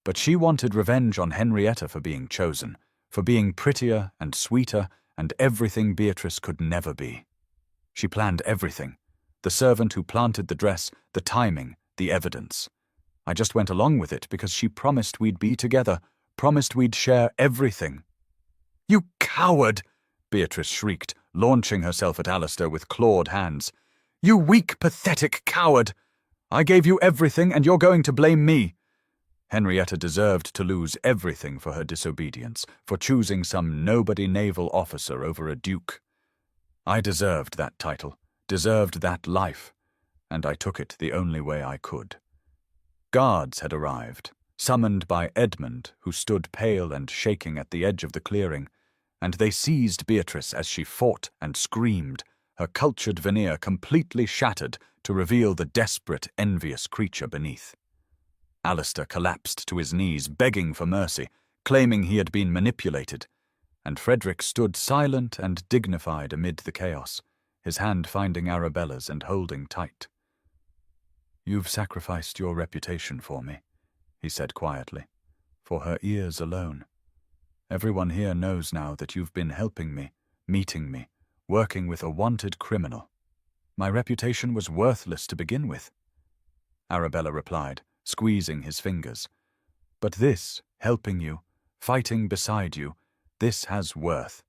But she wanted revenge on Henrietta for being chosen, for being prettier and sweeter and everything Beatrice could never be. She planned everything. The servant who planted the dress, the timing, the evidence. I just went along with it because she promised we'd be together, promised we'd share everything." "You coward!" Beatrice shrieked, launching herself at Alistair with clawed hands. "You weak, pathetic coward! I gave you everything, and you're going to blame me." Henrietta deserved to lose everything for her disobedience, for choosing some nobody naval officer over a duke. I deserved that title, deserved that life, and I took it the only way I could. Guards had arrived, summoned by Edmund, who stood pale and shaking at the edge of the clearing, and they seized Beatrice as she fought and screamed, her cultured veneer completely shattered to reveal the desperate, envious creature beneath. Alistair collapsed to his knees, begging for mercy, claiming he had been manipulated, and Frederick stood silent and dignified amid the chaos, his hand finding Arabella's and holding tight. "You've sacrificed your reputation for me," he said quietly, "for her ears alone. Everyone here knows now that you've been helping me, meeting me, working with a wanted criminal. My reputation was worthless to begin with," Arabella replied, squeezing his fingers. "But this, helping you, fighting beside you, this has worth."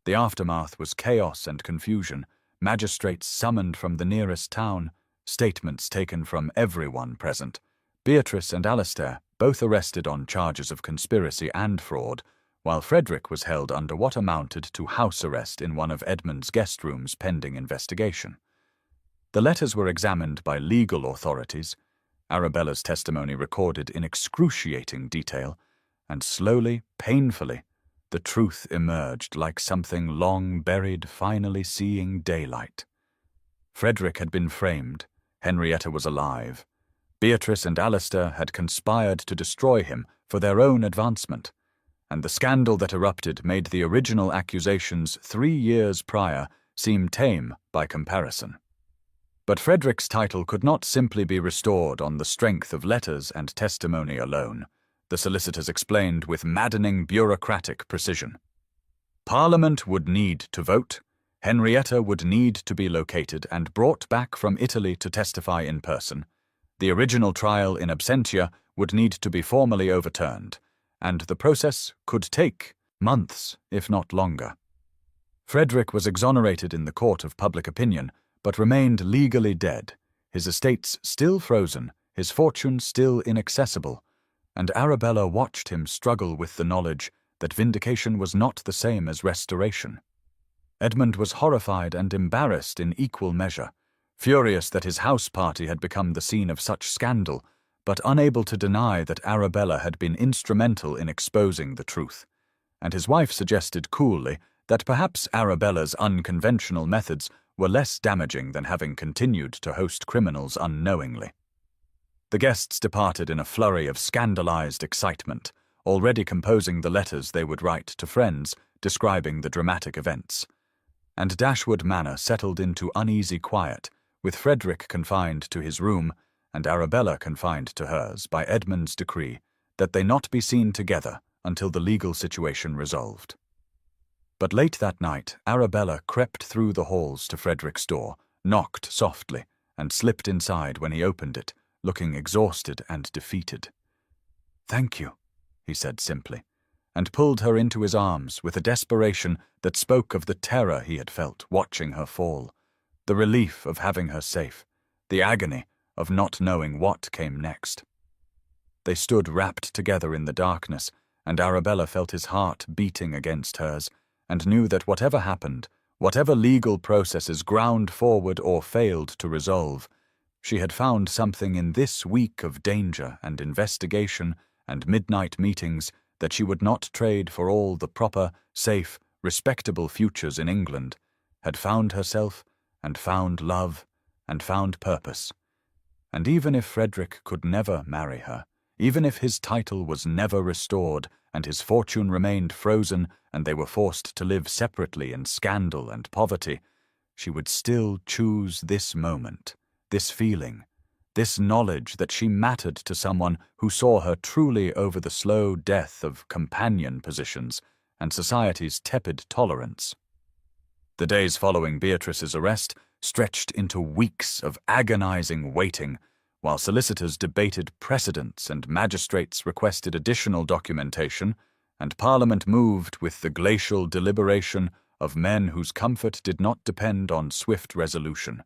The aftermath was chaos and confusion, magistrates summoned from the nearest town, statements taken from everyone present. Beatrice and Alistair both arrested on charges of conspiracy and fraud, while Frederick was held under what amounted to house arrest in one of Edmund's guest rooms pending investigation. The letters were examined by legal authorities, Arabella's testimony recorded in excruciating detail, and slowly, painfully, the truth emerged like something long buried finally seeing daylight. Frederick had been framed, Henrietta was alive. Beatrice and Alistair had conspired to destroy him for their own advancement, and the scandal that erupted made the original accusations 3 years prior seem tame by comparison. But Frederick's title could not simply be restored on the strength of letters and testimony alone, the solicitors explained with maddening bureaucratic precision. Parliament would need to vote, Henrietta would need to be located and brought back from Italy to testify in person, the original trial in absentia would need to be formally overturned, and the process could take months, if not longer. Frederick was exonerated in the court of public opinion, but remained legally dead, his estates still frozen, his fortune still inaccessible, and Arabella watched him struggle with the knowledge that vindication was not the same as restoration. Edmund was horrified and embarrassed in equal measure, furious that his house party had become the scene of such scandal, but unable to deny that Arabella had been instrumental in exposing the truth. And his wife suggested coolly that perhaps Arabella's unconventional methods were less damaging than having continued to host criminals unknowingly. The guests departed in a flurry of scandalized excitement, already composing the letters they would write to friends describing the dramatic events. And Dashwood Manor settled into uneasy quiet, with Frederick confined to his room and Arabella confined to hers by Edmund's decree that they not be seen together until the legal situation resolved. But late that night, Arabella crept through the halls to Frederick's door, knocked softly, and slipped inside when he opened it, looking exhausted and defeated. "Thank you," he said simply, and pulled her into his arms with a desperation that spoke of the terror he had felt watching her fall, the relief of having her safe, the agony of not knowing what came next. They stood wrapped together in the darkness, and Arabella felt his heart beating against hers, and knew that whatever happened, whatever legal processes ground forward or failed to resolve, she had found something in this week of danger and investigation and midnight meetings that she would not trade for all the proper, safe, respectable futures in England, had found herself, and found love, and found purpose. And even if Frederick could never marry her, even if his title was never restored, and his fortune remained frozen, and they were forced to live separately in scandal and poverty, she would still choose this moment, this feeling, this knowledge that she mattered to someone who saw her truly over the slow death of companion positions and society's tepid tolerance. The days following Beatrice's arrest stretched into weeks of agonizing waiting, while solicitors debated precedents and magistrates requested additional documentation, and Parliament moved with the glacial deliberation of men whose comfort did not depend on swift resolution.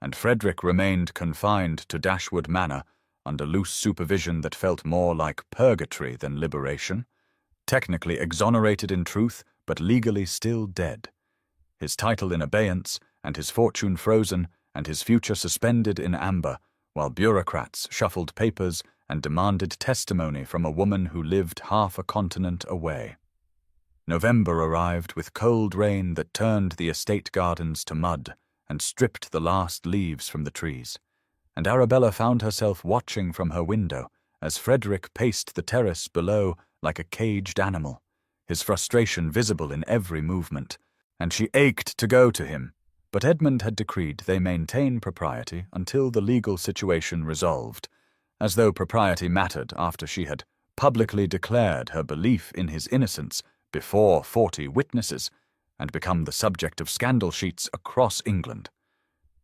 And Frederick remained confined to Dashwood Manor under loose supervision that felt more like purgatory than liberation, technically exonerated in truth, but legally still dead. His title in abeyance, and his fortune frozen, and his future suspended in amber, while bureaucrats shuffled papers and demanded testimony from a woman who lived half a continent away. November arrived with cold rain that turned the estate gardens to mud and stripped the last leaves from the trees, and Arabella found herself watching from her window as Frederick paced the terrace below like a caged animal, his frustration visible in every movement, and she ached to go to him, but Edmund had decreed they maintain propriety until the legal situation resolved, as though propriety mattered after she had publicly declared her belief in his innocence before 40 witnesses and become the subject of scandal sheets across England.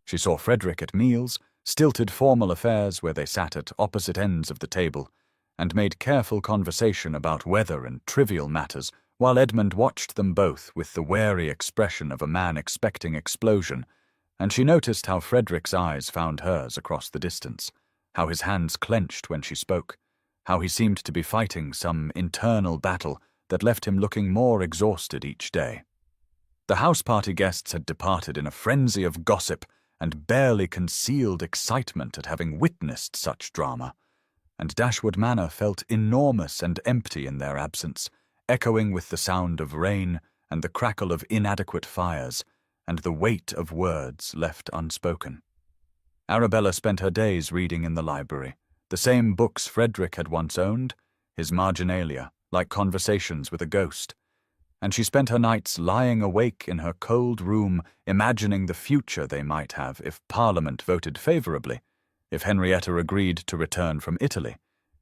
She saw Frederick at meals, stilted formal affairs where they sat at opposite ends of the table, and made careful conversation about weather and trivial matters, while Edmund watched them both with the wary expression of a man expecting explosion, and she noticed how Frederick's eyes found hers across the distance, how his hands clenched when she spoke, how he seemed to be fighting some internal battle that left him looking more exhausted each day. The house-party guests had departed in a frenzy of gossip and barely concealed excitement at having witnessed such drama, and Dashwood Manor felt enormous and empty in their absence, echoing with the sound of rain and the crackle of inadequate fires and the weight of words left unspoken. Arabella spent her days reading in the library, the same books Frederick had once owned, his marginalia, like conversations with a ghost, and she spent her nights lying awake in her cold room imagining the future they might have if Parliament voted favourably, if Henrietta agreed to return from Italy,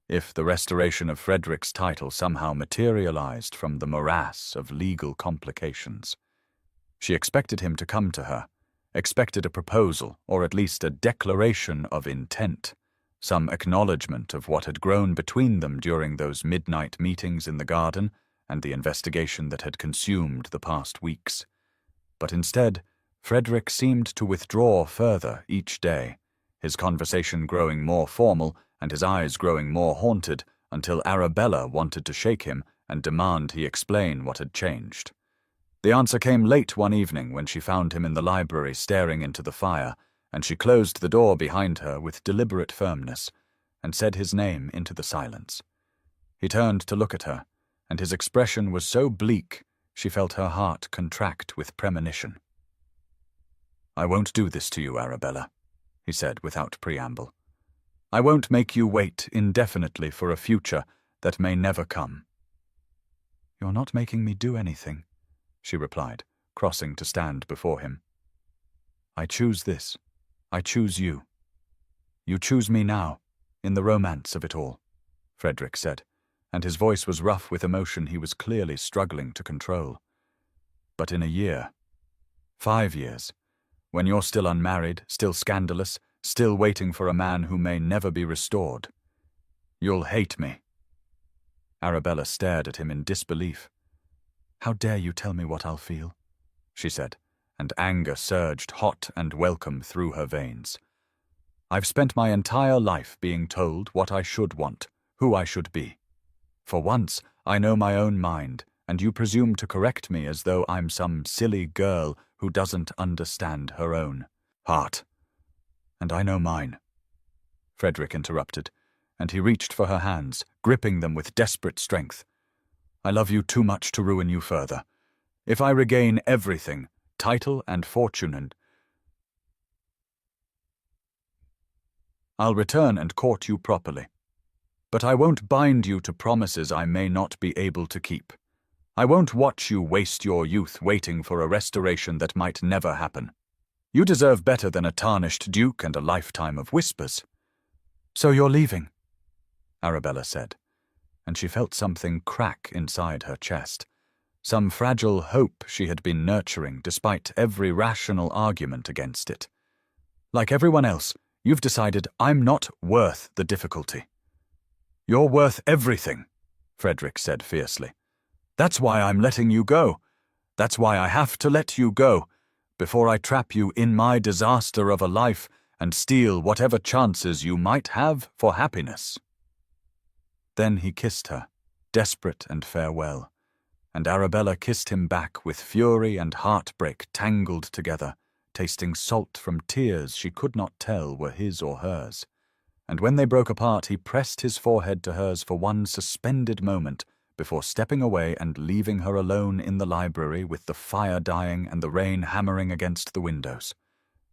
if the restoration of Frederick's title somehow materialized from the morass of legal complications. She expected him to come to her, expected a proposal, or at least a declaration of intent, some acknowledgement of what had grown between them during those midnight meetings in the garden and the investigation that had consumed the past weeks. But instead, Frederick seemed to withdraw further each day, his conversation growing more formal and his eyes growing more haunted until Arabella wanted to shake him and demand he explain what had changed. The answer came late one evening when she found him in the library staring into the fire, and she closed the door behind her with deliberate firmness and said his name into the silence. He turned to look at her, and his expression was so bleak she felt her heart contract with premonition. "I won't do this to you, Arabella," he said without preamble. "I won't make you wait indefinitely for a future that may never come." "You're not making me do anything," she replied, crossing to stand before him. "I choose this. I choose you. You choose me now, in the romance of it all," Frederick said, and his voice was rough with emotion he was clearly struggling to control. "But in a year, 5 years, when you're still unmarried, still scandalous, still waiting for a man who may never be restored, you'll hate me." Arabella stared at him in disbelief. "How dare you tell me what I'll feel?" she said, and anger surged hot and welcome through her veins. "I've spent my entire life being told what I should want, who I should be. For once, I know my own mind, and you presume to correct me as though I'm some silly girl who doesn't understand her own heart. And I know mine," Frederick interrupted, and he reached for her hands, gripping them with desperate strength. "I love you too much to ruin you further. If I regain everything, title and fortune, and I'll return and court you properly. But I won't bind you to promises I may not be able to keep. I won't watch you waste your youth waiting for a restoration that might never happen. You deserve better than a tarnished duke and a lifetime of whispers." "So you're leaving?" Arabella said, and she felt something crack inside her chest, some fragile hope she had been nurturing despite every rational argument against it. "Like everyone else, you've decided I'm not worth the difficulty." "You're worth everything," Frederick said fiercely. "That's why I'm letting you go. That's why I have to let you go, before I trap you in my disaster of a life and steal whatever chances you might have for happiness." Then he kissed her, desperate and farewell, and Arabella kissed him back with fury and heartbreak tangled together, tasting salt from tears she could not tell were his or hers. And when they broke apart, he pressed his forehead to hers for one suspended moment before stepping away and leaving her alone in the library with the fire dying and the rain hammering against the windows.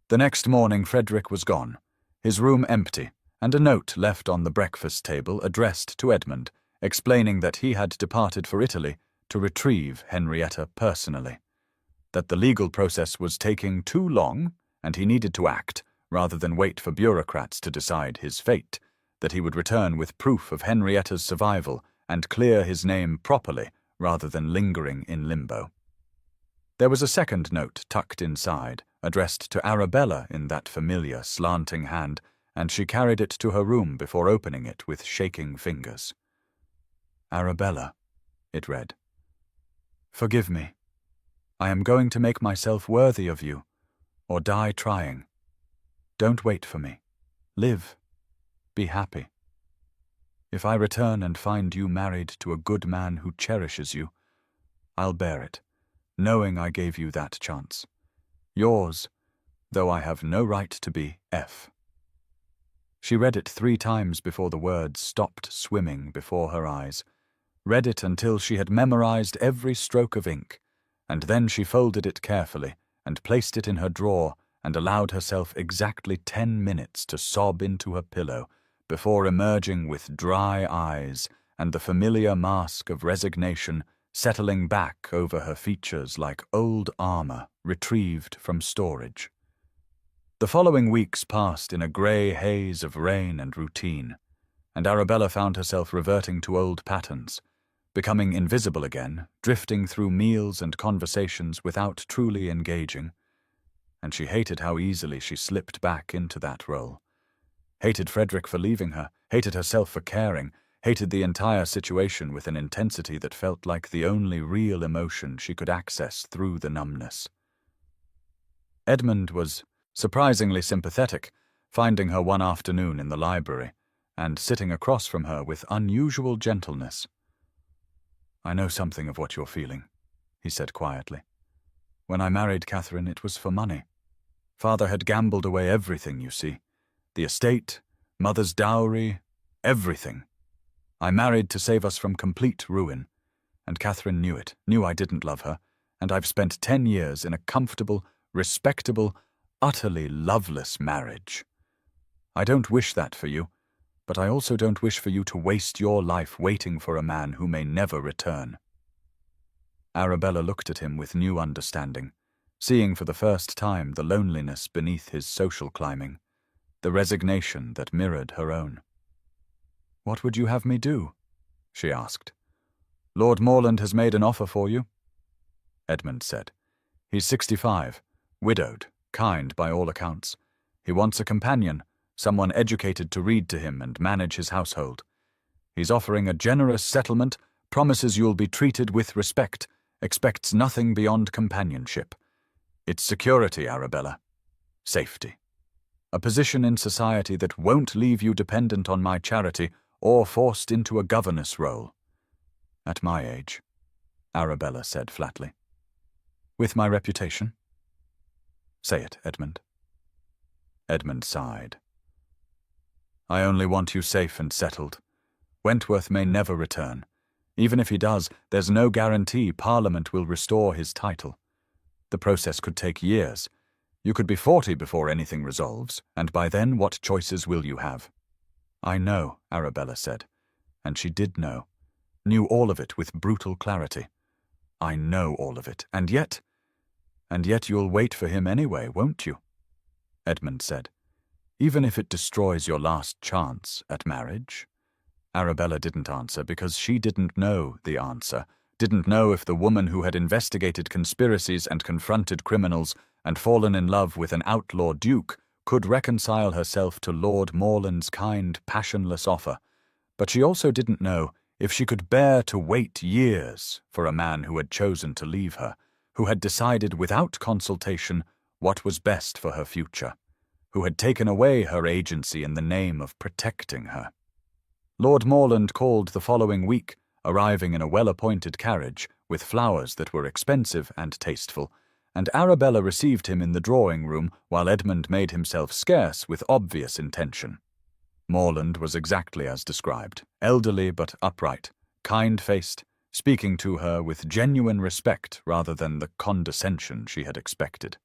The next morning Frederick was gone, his room empty, and a note left on the breakfast table addressed to Edmund, explaining that he had departed for Italy to retrieve Henrietta personally, that the legal process was taking too long and he needed to act, rather than wait for bureaucrats to decide his fate, that he would return with proof of Henrietta's survival and clear his name properly rather than lingering in limbo. There was a second note tucked inside, addressed to Arabella in that familiar slanting hand, and she carried it to her room before opening it with shaking fingers. "Arabella," it read, "forgive me. I am going to make myself worthy of you, or die trying. Don't wait for me. Live. Be happy. If I return and find you married to a good man who cherishes you, I'll bear it, knowing I gave you that chance. Yours, though I have no right to be, F." She read it 3 times before the words stopped swimming before her eyes, read it until she had memorized every stroke of ink, and then she folded it carefully and placed it in her drawer and allowed herself exactly 10 minutes to sob into her pillow before emerging with dry eyes and the familiar mask of resignation settling back over her features like old armor retrieved from storage. The following weeks passed in a grey haze of rain and routine, and Arabella found herself reverting to old patterns, becoming invisible again, drifting through meals and conversations without truly engaging, and she hated how easily she slipped back into that role. Hated Frederick for leaving her, hated herself for caring, hated the entire situation with an intensity that felt like the only real emotion she could access through the numbness. Edmund was surprisingly sympathetic, finding her one afternoon in the library, and sitting across from her with unusual gentleness. "I know something of what you're feeling," he said quietly. When I married Catherine, it was for money. Father had gambled away everything, you see. The estate, mother's dowry, everything. I married to save us from complete ruin, and Catherine knew it, knew I didn't love her, and I've spent 10 years in a comfortable, respectable, utterly loveless marriage. I don't wish that for you, but I also don't wish for you to waste your life waiting for a man who may never return. Arabella looked at him with new understanding, seeing for the first time the loneliness beneath his social climbing, the resignation that mirrored her own. "What would you have me do?" she asked. "Lord Morland has made an offer for you," Edmund said. "He's 65, widowed, kind by all accounts. He wants a companion, someone educated to read to him and manage his household. He's offering a generous settlement, promises you'll be treated with respect, expects nothing beyond companionship. It's security, Arabella. Safety. A position in society that won't leave you dependent on my charity or forced into a governess role." "At my age," Arabella said flatly. "With my reputation?" "Say it, Edmund." Edmund sighed. "I only want you safe and settled. Wentworth may never return. Even if he does, there's no guarantee Parliament will restore his title. The process could take years. You could be 40 before anything resolves, and by then what choices will you have?" "I know," Arabella said, and she did know, knew all of it with brutal clarity. "I know all of it, and yet you'll wait for him anyway, won't you?" Edmund said. "Even if it destroys your last chance at marriage?" Arabella didn't answer because she didn't know the answer, didn't know if the woman who had investigated conspiracies and confronted criminals and fallen in love with an outlaw duke could reconcile herself to Lord Morland's kind, passionless offer. But she also didn't know if she could bear to wait years for a man who had chosen to leave her, who had decided without consultation what was best for her future, who had taken away her agency in the name of protecting her. Lord Morland called the following week, arriving in a well-appointed carriage with flowers that were expensive and tasteful, and Arabella received him in the drawing-room while Edmund made himself scarce with obvious intention. Morland was exactly as described, elderly but upright, kind-faced, speaking to her with genuine respect rather than the condescension she had expected.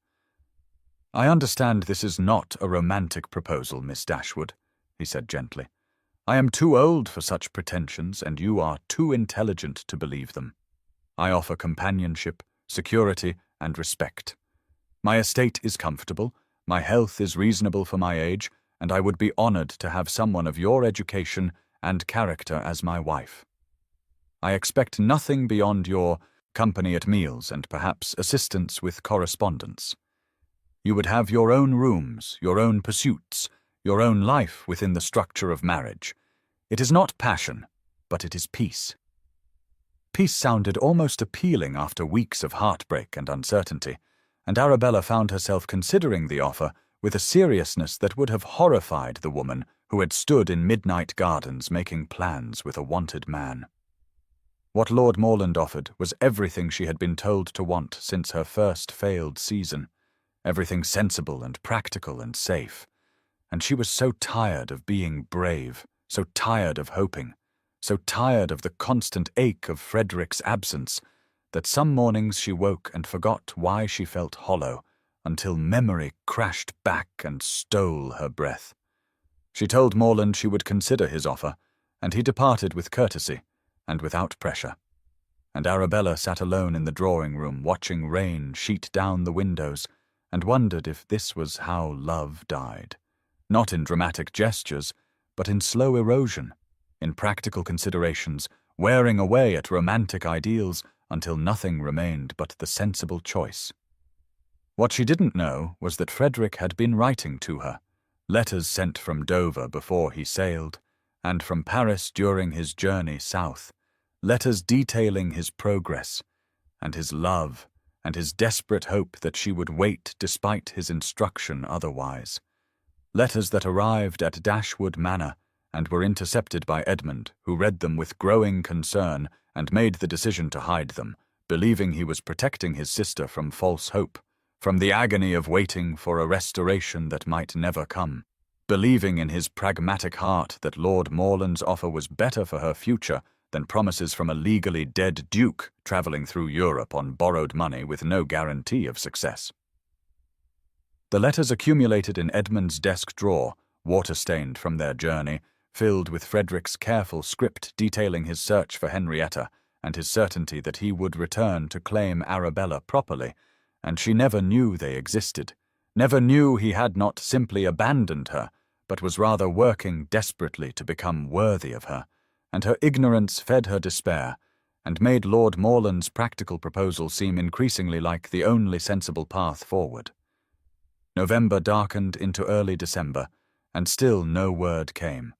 "I understand this is not a romantic proposal, Miss Dashwood," he said gently. "I am too old for such pretensions, and you are too intelligent to believe them. I offer companionship, security, and respect. My estate is comfortable, my health is reasonable for my age, and I would be honored to have someone of your education and character as my wife. I expect nothing beyond your company at meals and perhaps assistance with correspondence. You would have your own rooms, your own pursuits, your own life within the structure of marriage. It is not passion, but it is peace." Peace sounded almost appealing after weeks of heartbreak and uncertainty, and Arabella found herself considering the offer with a seriousness that would have horrified the woman who had stood in midnight gardens making plans with a wanted man. What Lord Morland offered was everything she had been told to want since her first failed season, everything sensible and practical and safe. And she was so tired of being brave, so tired of hoping, so tired of the constant ache of Frederick's absence, that some mornings she woke and forgot why she felt hollow, until memory crashed back and stole her breath. She told Morland she would consider his offer, and he departed with courtesy and without pressure. And Arabella sat alone in the drawing-room watching rain sheet down the windows, and wondered if this was how love died. Not in dramatic gestures, but in slow erosion, in practical considerations, wearing away at romantic ideals until nothing remained but the sensible choice. What she didn't know was that Frederick had been writing to her, letters sent from Dover before he sailed, and from Paris during his journey south, letters detailing his progress, and his love, and his desperate hope that she would wait despite his instruction otherwise. Letters that arrived at Dashwood Manor and were intercepted by Edmund, who read them with growing concern and made the decision to hide them, believing he was protecting his sister from false hope, from the agony of waiting for a restoration that might never come, believing in his pragmatic heart that Lord Morland's offer was better for her future than promises from a legally dead duke travelling through Europe on borrowed money with no guarantee of success. The letters accumulated in Edmund's desk drawer, water-stained from their journey, filled with Frederick's careful script detailing his search for Henrietta and his certainty that he would return to claim Arabella properly, and she never knew they existed, never knew he had not simply abandoned her, but was rather working desperately to become worthy of her, and her ignorance fed her despair, and made Lord Morland's practical proposal seem increasingly like the only sensible path forward. November darkened into early December, and still no word came,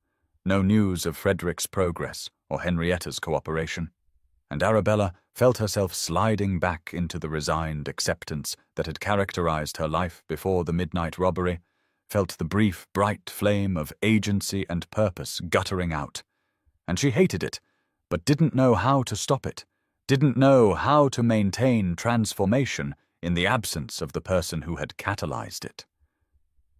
no news of Frederick's progress or Henrietta's cooperation, and Arabella felt herself sliding back into the resigned acceptance that had characterized her life before the midnight robbery, felt the brief, bright flame of agency and purpose guttering out, and she hated it, but didn't know how to stop it, didn't know how to maintain transformation in the absence of the person who had catalyzed it.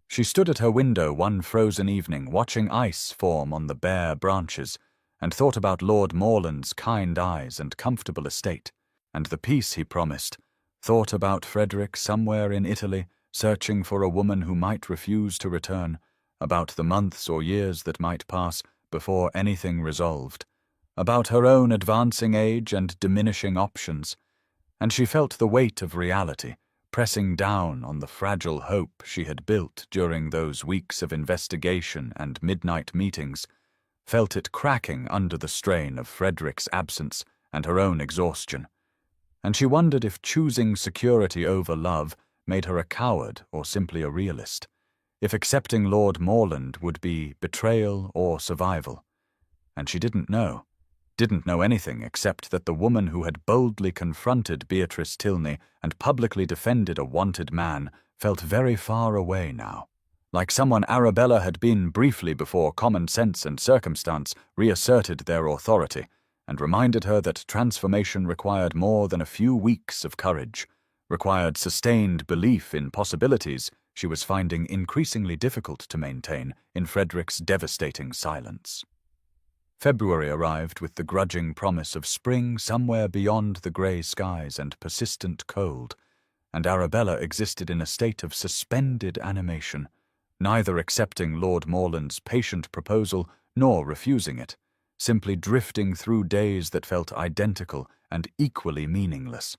She stood at her window one frozen evening watching ice form on the bare branches, and thought about Lord Morland's kind eyes and comfortable estate, and the peace he promised, thought about Frederick somewhere in Italy, searching for a woman who might refuse to return, about the months or years that might pass before anything resolved, about her own advancing age and diminishing options, and she felt the weight of reality pressing down on the fragile hope she had built during those weeks of investigation and midnight meetings, felt it cracking under the strain of Frederick's absence and her own exhaustion, and she wondered if choosing security over love made her a coward or simply a realist, if accepting Lord Morland would be betrayal or survival. And she didn't know anything except that the woman who had boldly confronted Beatrice Tilney and publicly defended a wanted man felt very far away now, like someone Arabella had been briefly before common sense and circumstance reasserted their authority and reminded her that transformation required more than a few weeks of courage, required sustained belief in possibilities she was finding increasingly difficult to maintain in Frederick's devastating silence. February arrived with the grudging promise of spring somewhere beyond the grey skies and persistent cold, and Arabella existed in a state of suspended animation, neither accepting Lord Morland's patient proposal nor refusing it, simply drifting through days that felt identical and equally meaningless.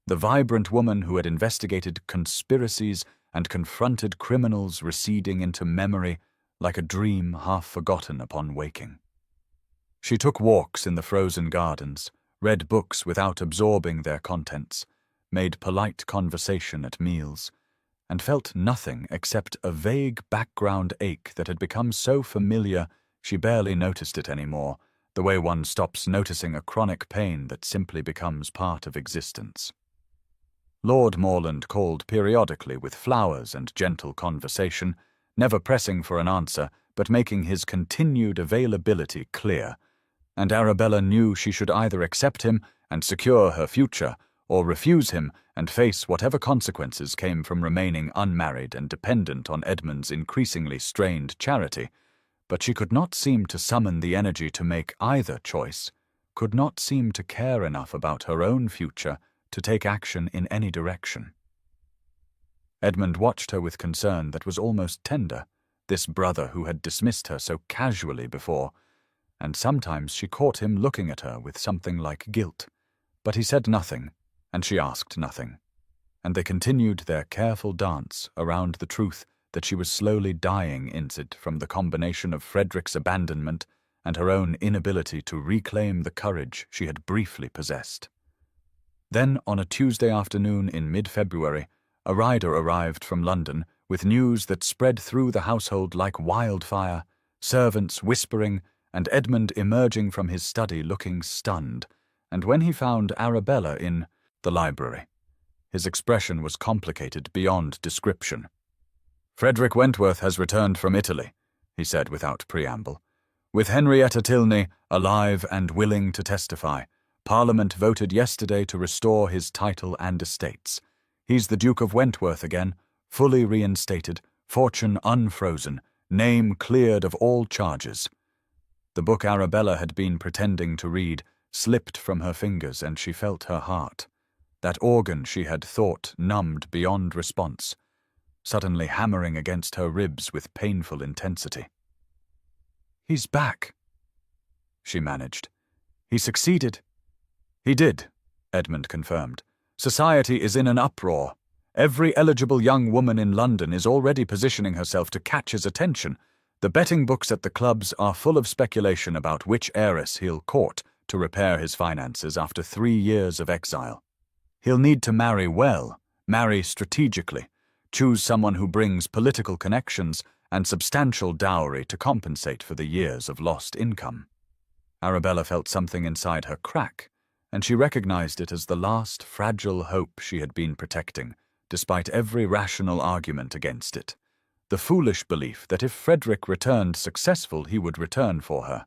The vibrant woman who had investigated conspiracies and confronted criminals receding into memory like a dream half forgotten upon waking. She took walks in the frozen gardens, read books without absorbing their contents, made polite conversation at meals, and felt nothing except a vague background ache that had become so familiar she barely noticed it anymore, the way one stops noticing a chronic pain that simply becomes part of existence. Lord Morland called periodically with flowers and gentle conversation, never pressing for an answer, but making his continued availability clear, and Arabella knew she should either accept him and secure her future, or refuse him and face whatever consequences came from remaining unmarried and dependent on Edmund's increasingly strained charity, but she could not seem to summon the energy to make either choice, could not seem to care enough about her own future to take action in any direction. Edmund watched her with concern that was almost tender, this brother who had dismissed her so casually before, and sometimes she caught him looking at her with something like guilt, but he said nothing, and she asked nothing, and they continued their careful dance around the truth that she was slowly dying inside from the combination of Frederick's abandonment and her own inability to reclaim the courage she had briefly possessed. Then, on a Tuesday afternoon in mid-February, a rider arrived from London with news that spread through the household like wildfire, servants whispering, and Edmund emerging from his study looking stunned, and when he found Arabella in the library, his expression was complicated beyond description. "Frederick Wentworth has returned from Italy," he said without preamble, "with Henrietta Tilney alive and willing to testify, Parliament voted yesterday to restore his title and estates. He's the Duke of Wentworth again, fully reinstated, fortune unfrozen, name cleared of all charges. The book Arabella had been pretending to read slipped from her fingers, and she felt her heart, that organ she had thought numbed beyond response, suddenly hammering against her ribs with painful intensity. "He's back," she managed. "He succeeded." "He did," Edmund confirmed. "Society is in an uproar. Every eligible young woman in London is already positioning herself to catch his attention. The betting books at the clubs are full of speculation about which heiress he'll court to repair his finances after 3 years of exile. He'll need to marry well, marry strategically, choose someone who brings political connections and substantial dowry to compensate for the years of lost income." Arabella felt something inside her crack, and she recognized it as the last fragile hope she had been protecting, despite every rational argument against it. The foolish belief that if Frederick returned successful, he would return for her.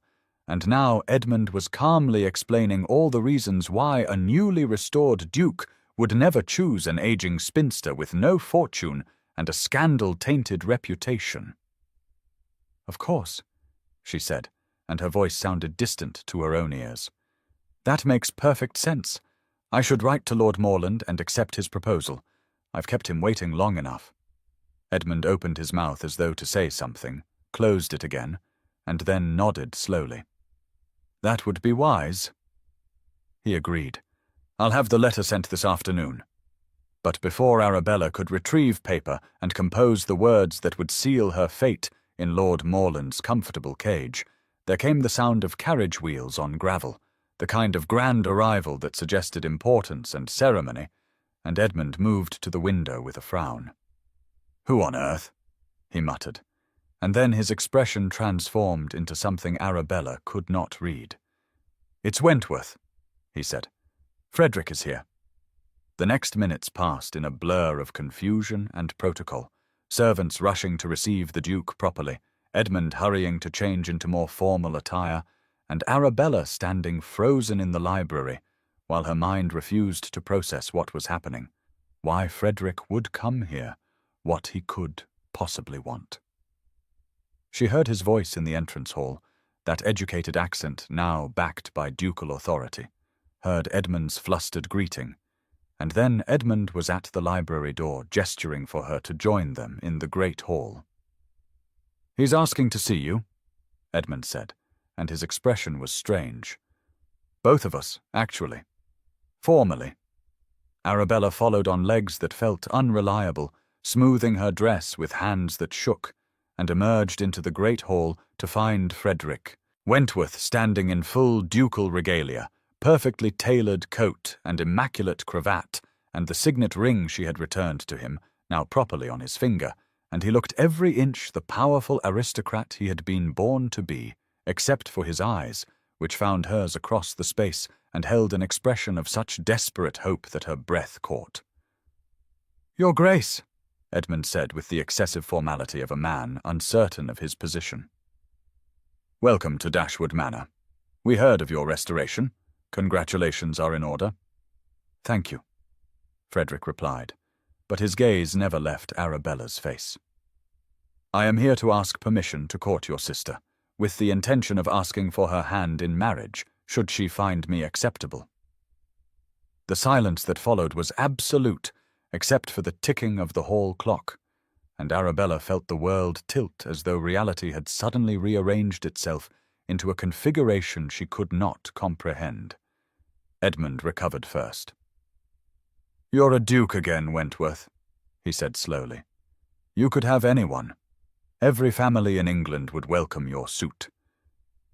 And now Edmund was calmly explaining all the reasons why a newly restored duke would never choose an aging spinster with no fortune and a scandal-tainted reputation. "Of course," she said, and her voice sounded distant to her own ears. "That makes perfect sense. I should write to Lord Morland and accept his proposal. I've kept him waiting long enough." Edmund opened his mouth as though to say something, closed it again, and then nodded slowly. "That would be wise." He agreed. "I'll have the letter sent this afternoon." But before Arabella could retrieve paper and compose the words that would seal her fate in Lord Morland's comfortable cage, there came the sound of carriage wheels on gravel, the kind of grand arrival that suggested importance and ceremony, and Edmund moved to the window with a frown. "Who on earth?" he muttered, and then his expression transformed into something Arabella could not read. "It's Wentworth," he said. "Frederick is here." The next minutes passed in a blur of confusion and protocol, servants rushing to receive the Duke properly, Edmund hurrying to change into more formal attire, and Arabella standing frozen in the library, while her mind refused to process what was happening, why Frederick would come here, what he could possibly want. She heard his voice in the entrance hall, that educated accent now backed by ducal authority, heard Edmund's flustered greeting, and then Edmund was at the library door gesturing for her to join them in the great hall. "He's asking to see you," Edmund said, and his expression was strange. "Both of us, actually. Formally." Arabella followed on legs that felt unreliable, smoothing her dress with hands that shook, and emerged into the great hall to find Frederick, Wentworth standing in full ducal regalia, perfectly tailored coat and immaculate cravat, and the signet ring she had returned to him, now properly on his finger, and he looked every inch the powerful aristocrat he had been born to be, except for his eyes, which found hers across the space and held an expression of such desperate hope that her breath caught. "Your Grace," Edmund said with the excessive formality of a man uncertain of his position. "Welcome to Dashwood Manor. We heard of your restoration. Congratulations are in order." "Thank you," Frederick replied, but his gaze never left Arabella's face. "I am here to ask permission to court your sister, with the intention of asking for her hand in marriage, should she find me acceptable." The silence that followed was absolute, except for the ticking of the hall clock, and Arabella felt the world tilt as though reality had suddenly rearranged itself into a configuration she could not comprehend. Edmund recovered first. "You're a duke again, Wentworth," he said slowly. "You could have anyone. Every family in England would welcome your suit.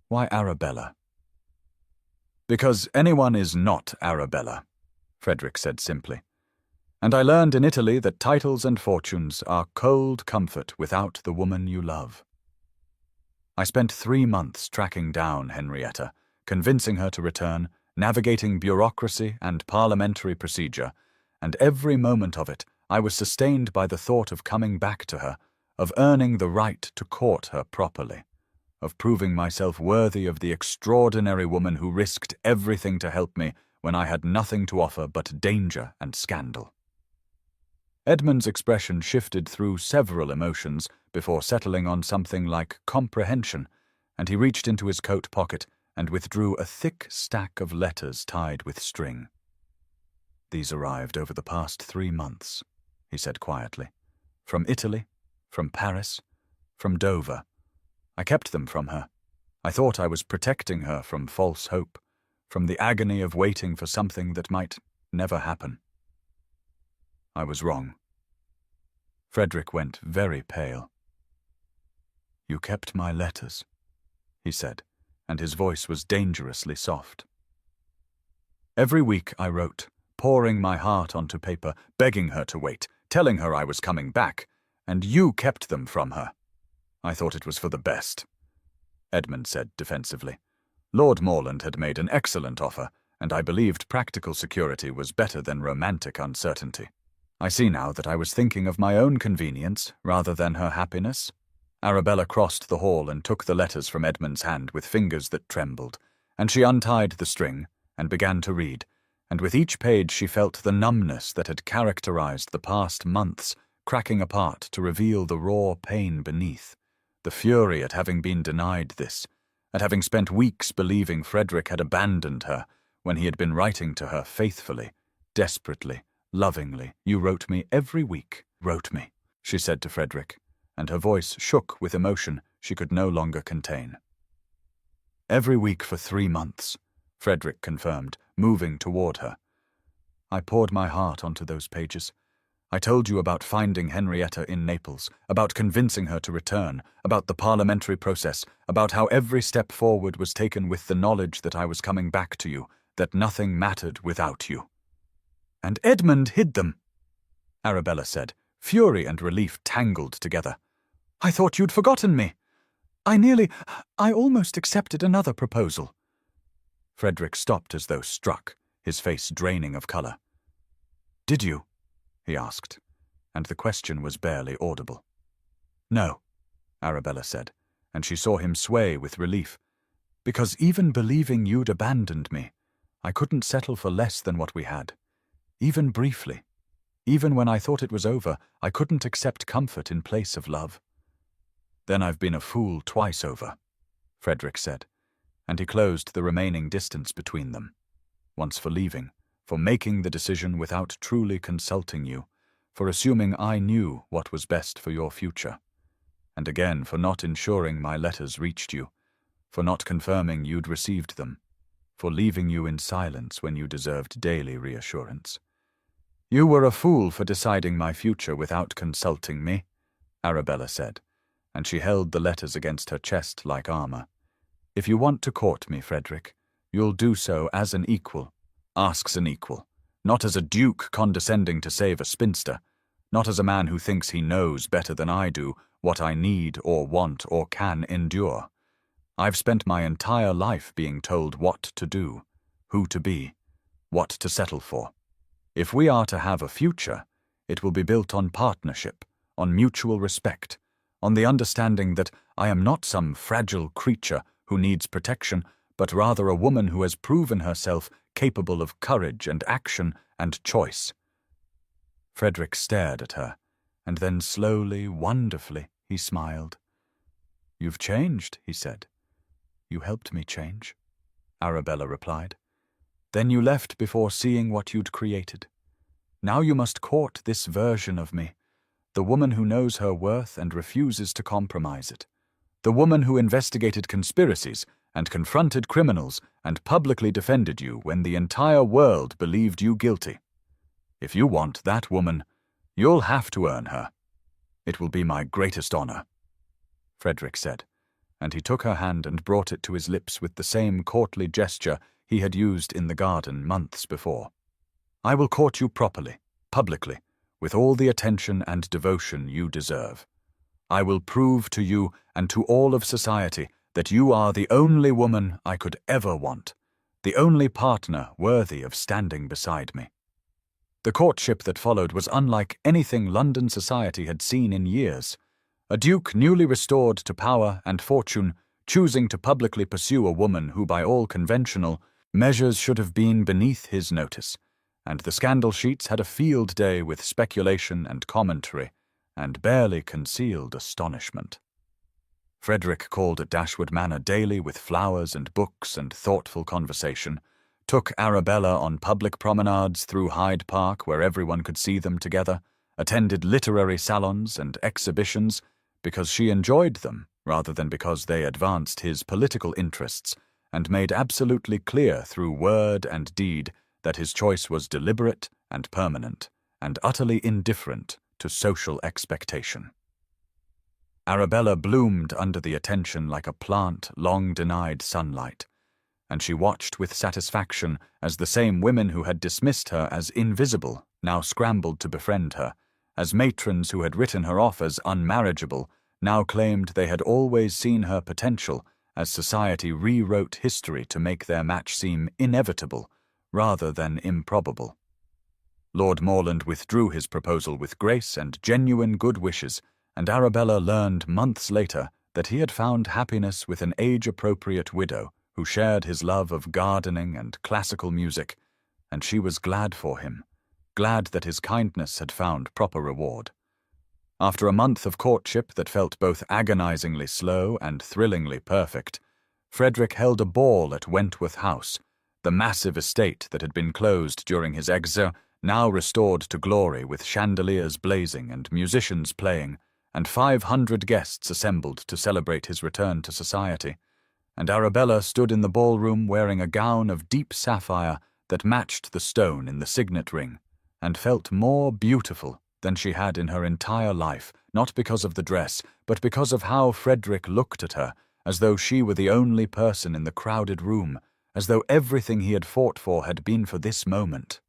Why Arabella?" "Because anyone is not Arabella," Frederick said simply. "And I learned in Italy that titles and fortunes are cold comfort without the woman you love. I spent 3 months tracking down Henrietta, convincing her to return, navigating bureaucracy and parliamentary procedure, and every moment of it I was sustained by the thought of coming back to her, of earning the right to court her properly. of proving myself worthy of the extraordinary woman who risked everything to help me when I had nothing to offer but danger and scandal. Edmund's expression shifted through several emotions before settling on something like comprehension, and he reached into his coat pocket and withdrew a thick stack of letters tied with string. "These arrived over the past 3 months," he said quietly. "From Italy, from Paris, from Dover. I kept them from her. I thought I was protecting her from false hope, from the agony of waiting for something that might never happen. I was wrong." Frederick went very pale. "You kept my letters," he said, and his voice was dangerously soft. "Every week I wrote, pouring my heart onto paper, begging her to wait, telling her I was coming back, and you kept them from her. I thought it was for the best," Edmund said defensively. "Lord Morland had made an excellent offer, and I believed practical security was better than romantic uncertainty. I see now that I was thinking of my own convenience rather than her happiness." Arabella crossed the hall and took the letters from Edmund's hand with fingers that trembled, and she untied the string and began to read, and with each page she felt the numbness that had characterized the past months cracking apart to reveal the raw pain beneath, the fury at having been denied this, at having spent weeks believing Frederick had abandoned her when he had been writing to her faithfully, desperately, lovingly. "You wrote me every week, wrote me," she said to Frederick, and her voice shook with emotion she could no longer contain. "Every week for 3 months, Frederick confirmed, moving toward her. "I poured my heart onto those pages. I told you about finding Henrietta in Naples, about convincing her to return, about the parliamentary process, about how every step forward was taken with the knowledge that I was coming back to you, that nothing mattered without you." "And Edmund hid them," Arabella said, fury and relief tangled together. "I thought you'd forgotten me. I almost accepted another proposal." Frederick stopped as though struck, his face draining of color. "Did you?" he asked, and the question was barely audible. "No," Arabella said, and she saw him sway with relief. "Because even believing you'd abandoned me, I couldn't settle for less than what we had. Even briefly. Even when I thought it was over, I couldn't accept comfort in place of love." "Then I've been a fool twice over," Frederick said, and he closed the remaining distance between them. Once for leaving, for making the decision without truly consulting you, for assuming I knew what was best for your future, and again for not ensuring my letters reached you, for not confirming you'd received them, for leaving you in silence when you deserved daily reassurance. "You were a fool for deciding my future without consulting me," Arabella said, and she held the letters against her chest like armor. "If you want to court me, Frederick, you'll do so as an equal, asks an equal, not as a duke condescending to save a spinster, not as a man who thinks he knows better than I do what I need or want or can endure. I've spent my entire life being told what to do, who to be, what to settle for. If we are to have a future, it will be built on partnership, on mutual respect, on the understanding that I am not some fragile creature who needs protection, but rather a woman who has proven herself capable of courage and action and choice." Frederick stared at her, and then slowly, wonderfully, he smiled. "You've changed," he said. "You helped me change," Arabella replied. "Then you left before seeing what you'd created. Now you must court this version of me, the woman who knows her worth and refuses to compromise it, the woman who investigated conspiracies and confronted criminals and publicly defended you when the entire world believed you guilty. If you want that woman, you'll have to earn her. It will be my greatest honor," Frederick said, and he took her hand and brought it to his lips with the same courtly gesture he had used in the garden months before. "I will court you properly, publicly, with all the attention and devotion you deserve. I will prove to you and to all of society that you are the only woman I could ever want, the only partner worthy of standing beside me." The courtship that followed was unlike anything London society had seen in years. A duke newly restored to power and fortune choosing to publicly pursue a woman who by all conventional measures should have been beneath his notice, and the scandal sheets had a field day with speculation and commentary, and barely concealed astonishment. Frederick called at Dashwood Manor daily with flowers and books and thoughtful conversation, took Arabella on public promenades through Hyde Park where everyone could see them together, attended literary salons and exhibitions because she enjoyed them rather than because they advanced his political interests, and made absolutely clear through word and deed that his choice was deliberate and permanent, and utterly indifferent to social expectation. Arabella bloomed under the attention like a plant long denied sunlight, and she watched with satisfaction as the same women who had dismissed her as invisible now scrambled to befriend her, as matrons who had written her off as unmarriageable now claimed they had always seen her potential, as society rewrote history to make their match seem inevitable rather than improbable. Lord Morland withdrew his proposal with grace and genuine good wishes, and Arabella learned months later that he had found happiness with an age-appropriate widow who shared his love of gardening and classical music, and she was glad for him, glad that his kindness had found proper reward. After a month of courtship that felt both agonizingly slow and thrillingly perfect, Frederick held a ball at Wentworth House, the massive estate that had been closed during his exile, now restored to glory with chandeliers blazing and musicians playing, and 500 guests assembled to celebrate his return to society, and Arabella stood in the ballroom wearing a gown of deep sapphire that matched the stone in the signet ring, and felt more beautiful than she had in her entire life, not because of the dress, but because of how Frederick looked at her, as though she were the only person in the crowded room, as though everything he had fought for had been for this moment.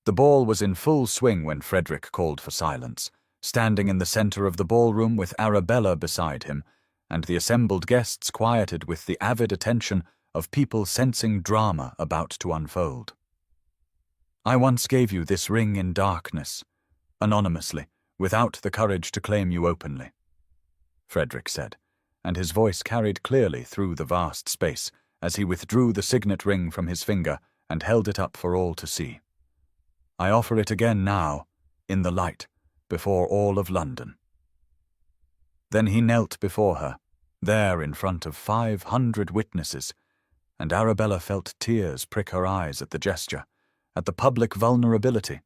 The ball was in full swing when Frederick called for silence, standing in the center of the ballroom with Arabella beside him, and the assembled guests quieted with the avid attention of people sensing drama about to unfold. "I once gave you this ring in darkness, anonymously, without the courage to claim you openly," Frederick said, and his voice carried clearly through the vast space as he withdrew the signet ring from his finger and held it up for all to see. "I offer it again now, in the light, before all of London." Then he knelt before her, there in front of 500 witnesses, and Arabella felt tears prick her eyes at the gesture, at the public vulnerability,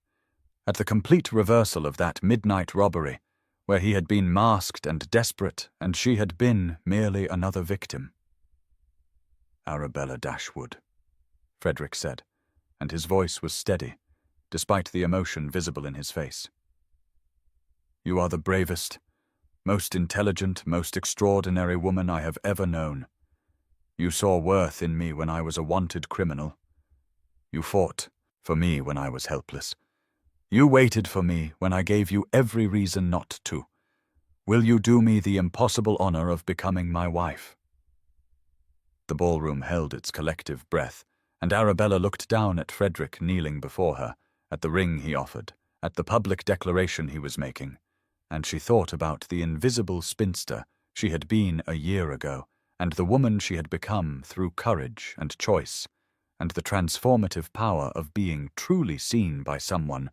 at the complete reversal of that midnight robbery, where he had been masked and desperate, and she had been merely another victim. "Arabella Dashwood," Frederick said, and his voice was steady, despite the emotion visible in his face. "You are the bravest, most intelligent, most extraordinary woman I have ever known. You saw worth in me when I was a wanted criminal. You fought for me when I was helpless. You waited for me when I gave you every reason not to. Will you do me the impossible honor of becoming my wife?" The ballroom held its collective breath, and Arabella looked down at Frederick kneeling before her, at the ring he offered, at the public declaration he was making, and she thought about the invisible spinster she had been a year ago, and the woman she had become through courage and choice, and the transformative power of being truly seen by someone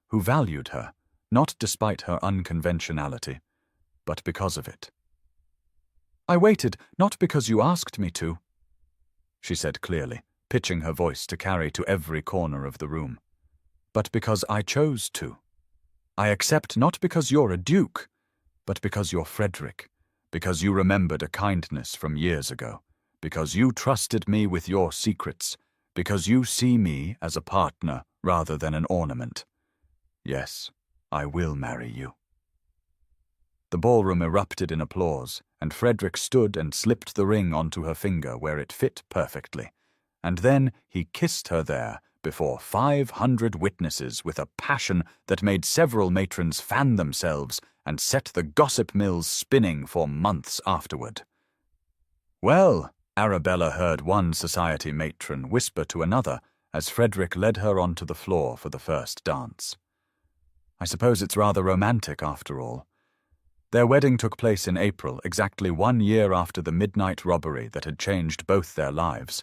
who valued her, not despite her unconventionality, but because of it. "I waited not because you asked me to," she said clearly, pitching her voice to carry to every corner of the room, "but because I chose to. I accept not because you're a duke, but because you're Frederick, because you remembered a kindness from years ago, because you trusted me with your secrets, because you see me as a partner rather than an ornament. Yes, I will marry you." The ballroom erupted in applause, and Frederick stood and slipped the ring onto her finger where it fit perfectly, and then he kissed her there before 500 witnesses with a passion that made several matrons fan themselves and set the gossip mills spinning for months afterward. "Well," Arabella heard one society matron whisper to another as Frederick led her onto the floor for the first dance. "I suppose it's rather romantic after all. Their wedding took place in April, exactly 1 year after the midnight robbery that had changed both their lives,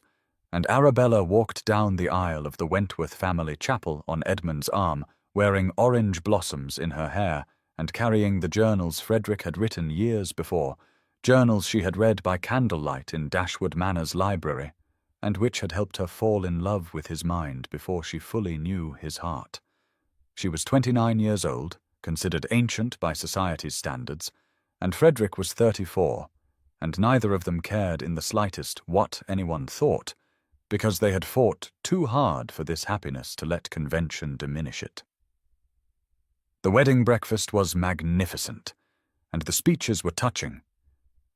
and Arabella walked down the aisle of the Wentworth family chapel on Edmund's arm, wearing orange blossoms in her hair and carrying the journals Frederick had written years before, journals she had read by candlelight in Dashwood Manor's library, and which had helped her fall in love with his mind before she fully knew his heart. She was 29 years old, considered ancient by society's standards, and Frederick was 34, and neither of them cared in the slightest what anyone thought, because they had fought too hard for this happiness to let convention diminish it. The wedding breakfast was magnificent, and the speeches were touching,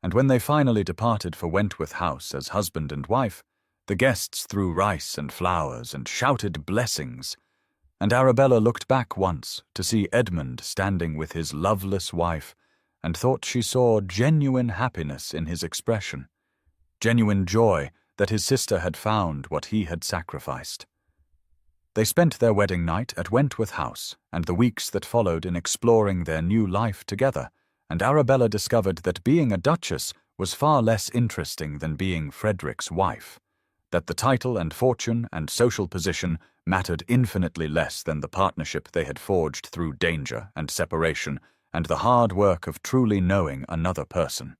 and when they finally departed for Wentworth House as husband and wife, the guests threw rice and flowers and shouted blessings, and Arabella looked back once to see Edmund standing with his loveless wife and thought she saw genuine happiness in his expression, genuine joy that his sister had found what he had sacrificed. They spent their wedding night at Wentworth House and the weeks that followed in exploring their new life together, and Arabella discovered that being a duchess was far less interesting than being Frederick's wife, that the title and fortune and social position mattered infinitely less than the partnership they had forged through danger and separation and the hard work of truly knowing another person.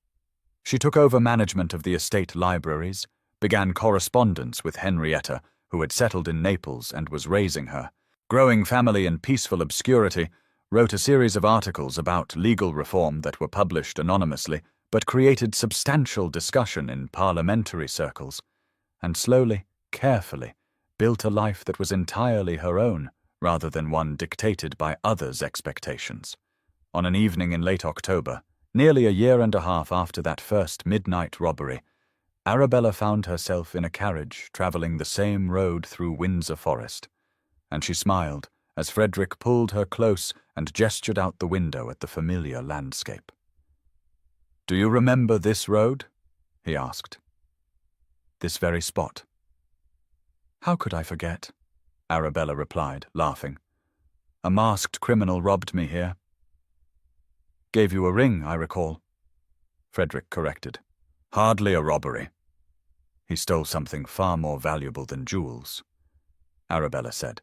She took over management of the estate libraries, began correspondence with Henrietta, who had settled in Naples and was raising her, growing family in peaceful obscurity, wrote a series of articles about legal reform that were published anonymously but created substantial discussion in parliamentary circles, and slowly, carefully, built a life that was entirely her own rather than one dictated by others' expectations. On an evening in late October, nearly a year and a half after that first midnight robbery, Arabella found herself in a carriage travelling the same road through Windsor Forest, and she smiled as Frederick pulled her close and gestured out the window at the familiar landscape. "Do you remember this road?" he asked. "This very spot." "How could I forget?" Arabella replied, laughing. "A masked criminal robbed me here." "Gave you a ring, I recall," Frederick corrected. "Hardly a robbery. He stole something far more valuable than jewels," Arabella said,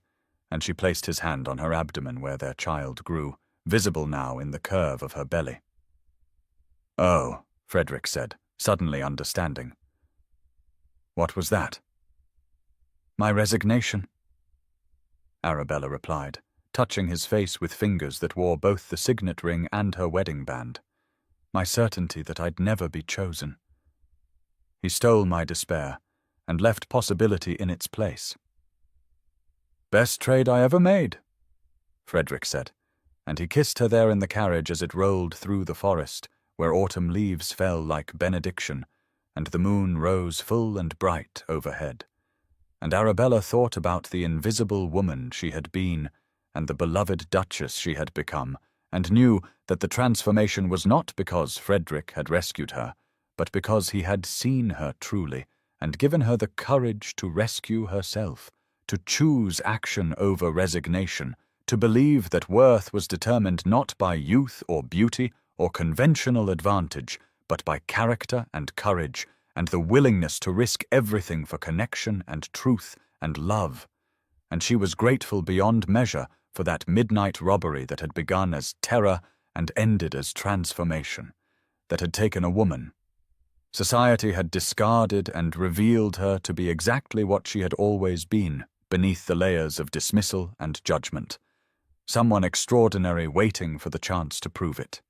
and she placed his hand on her abdomen where their child grew, visible now in the curve of her belly. "Oh," Frederick said, suddenly understanding. "What was that?" "My resignation," Arabella replied, touching his face with fingers that wore both the signet ring and her wedding band. "My certainty that I'd never be chosen. He stole my despair and left possibility in its place." "Best trade I ever made," Frederick said, and he kissed her there in the carriage as it rolled through the forest, where autumn leaves fell like benediction, and the moon rose full and bright overhead. And Arabella thought about the invisible woman she had been and the beloved duchess she had become, and knew that the transformation was not because Frederick had rescued her, but because he had seen her truly and given her the courage to rescue herself, to choose action over resignation, to believe that worth was determined not by youth or beauty or conventional advantage, but by character and courage, and the willingness to risk everything for connection and truth and love. And she was grateful beyond measure for that midnight robbery that had begun as terror and ended as transformation, that had taken a woman. Society had discarded and revealed her to be exactly what she had always been, beneath the layers of dismissal and judgment. Someone extraordinary waiting for the chance to prove it.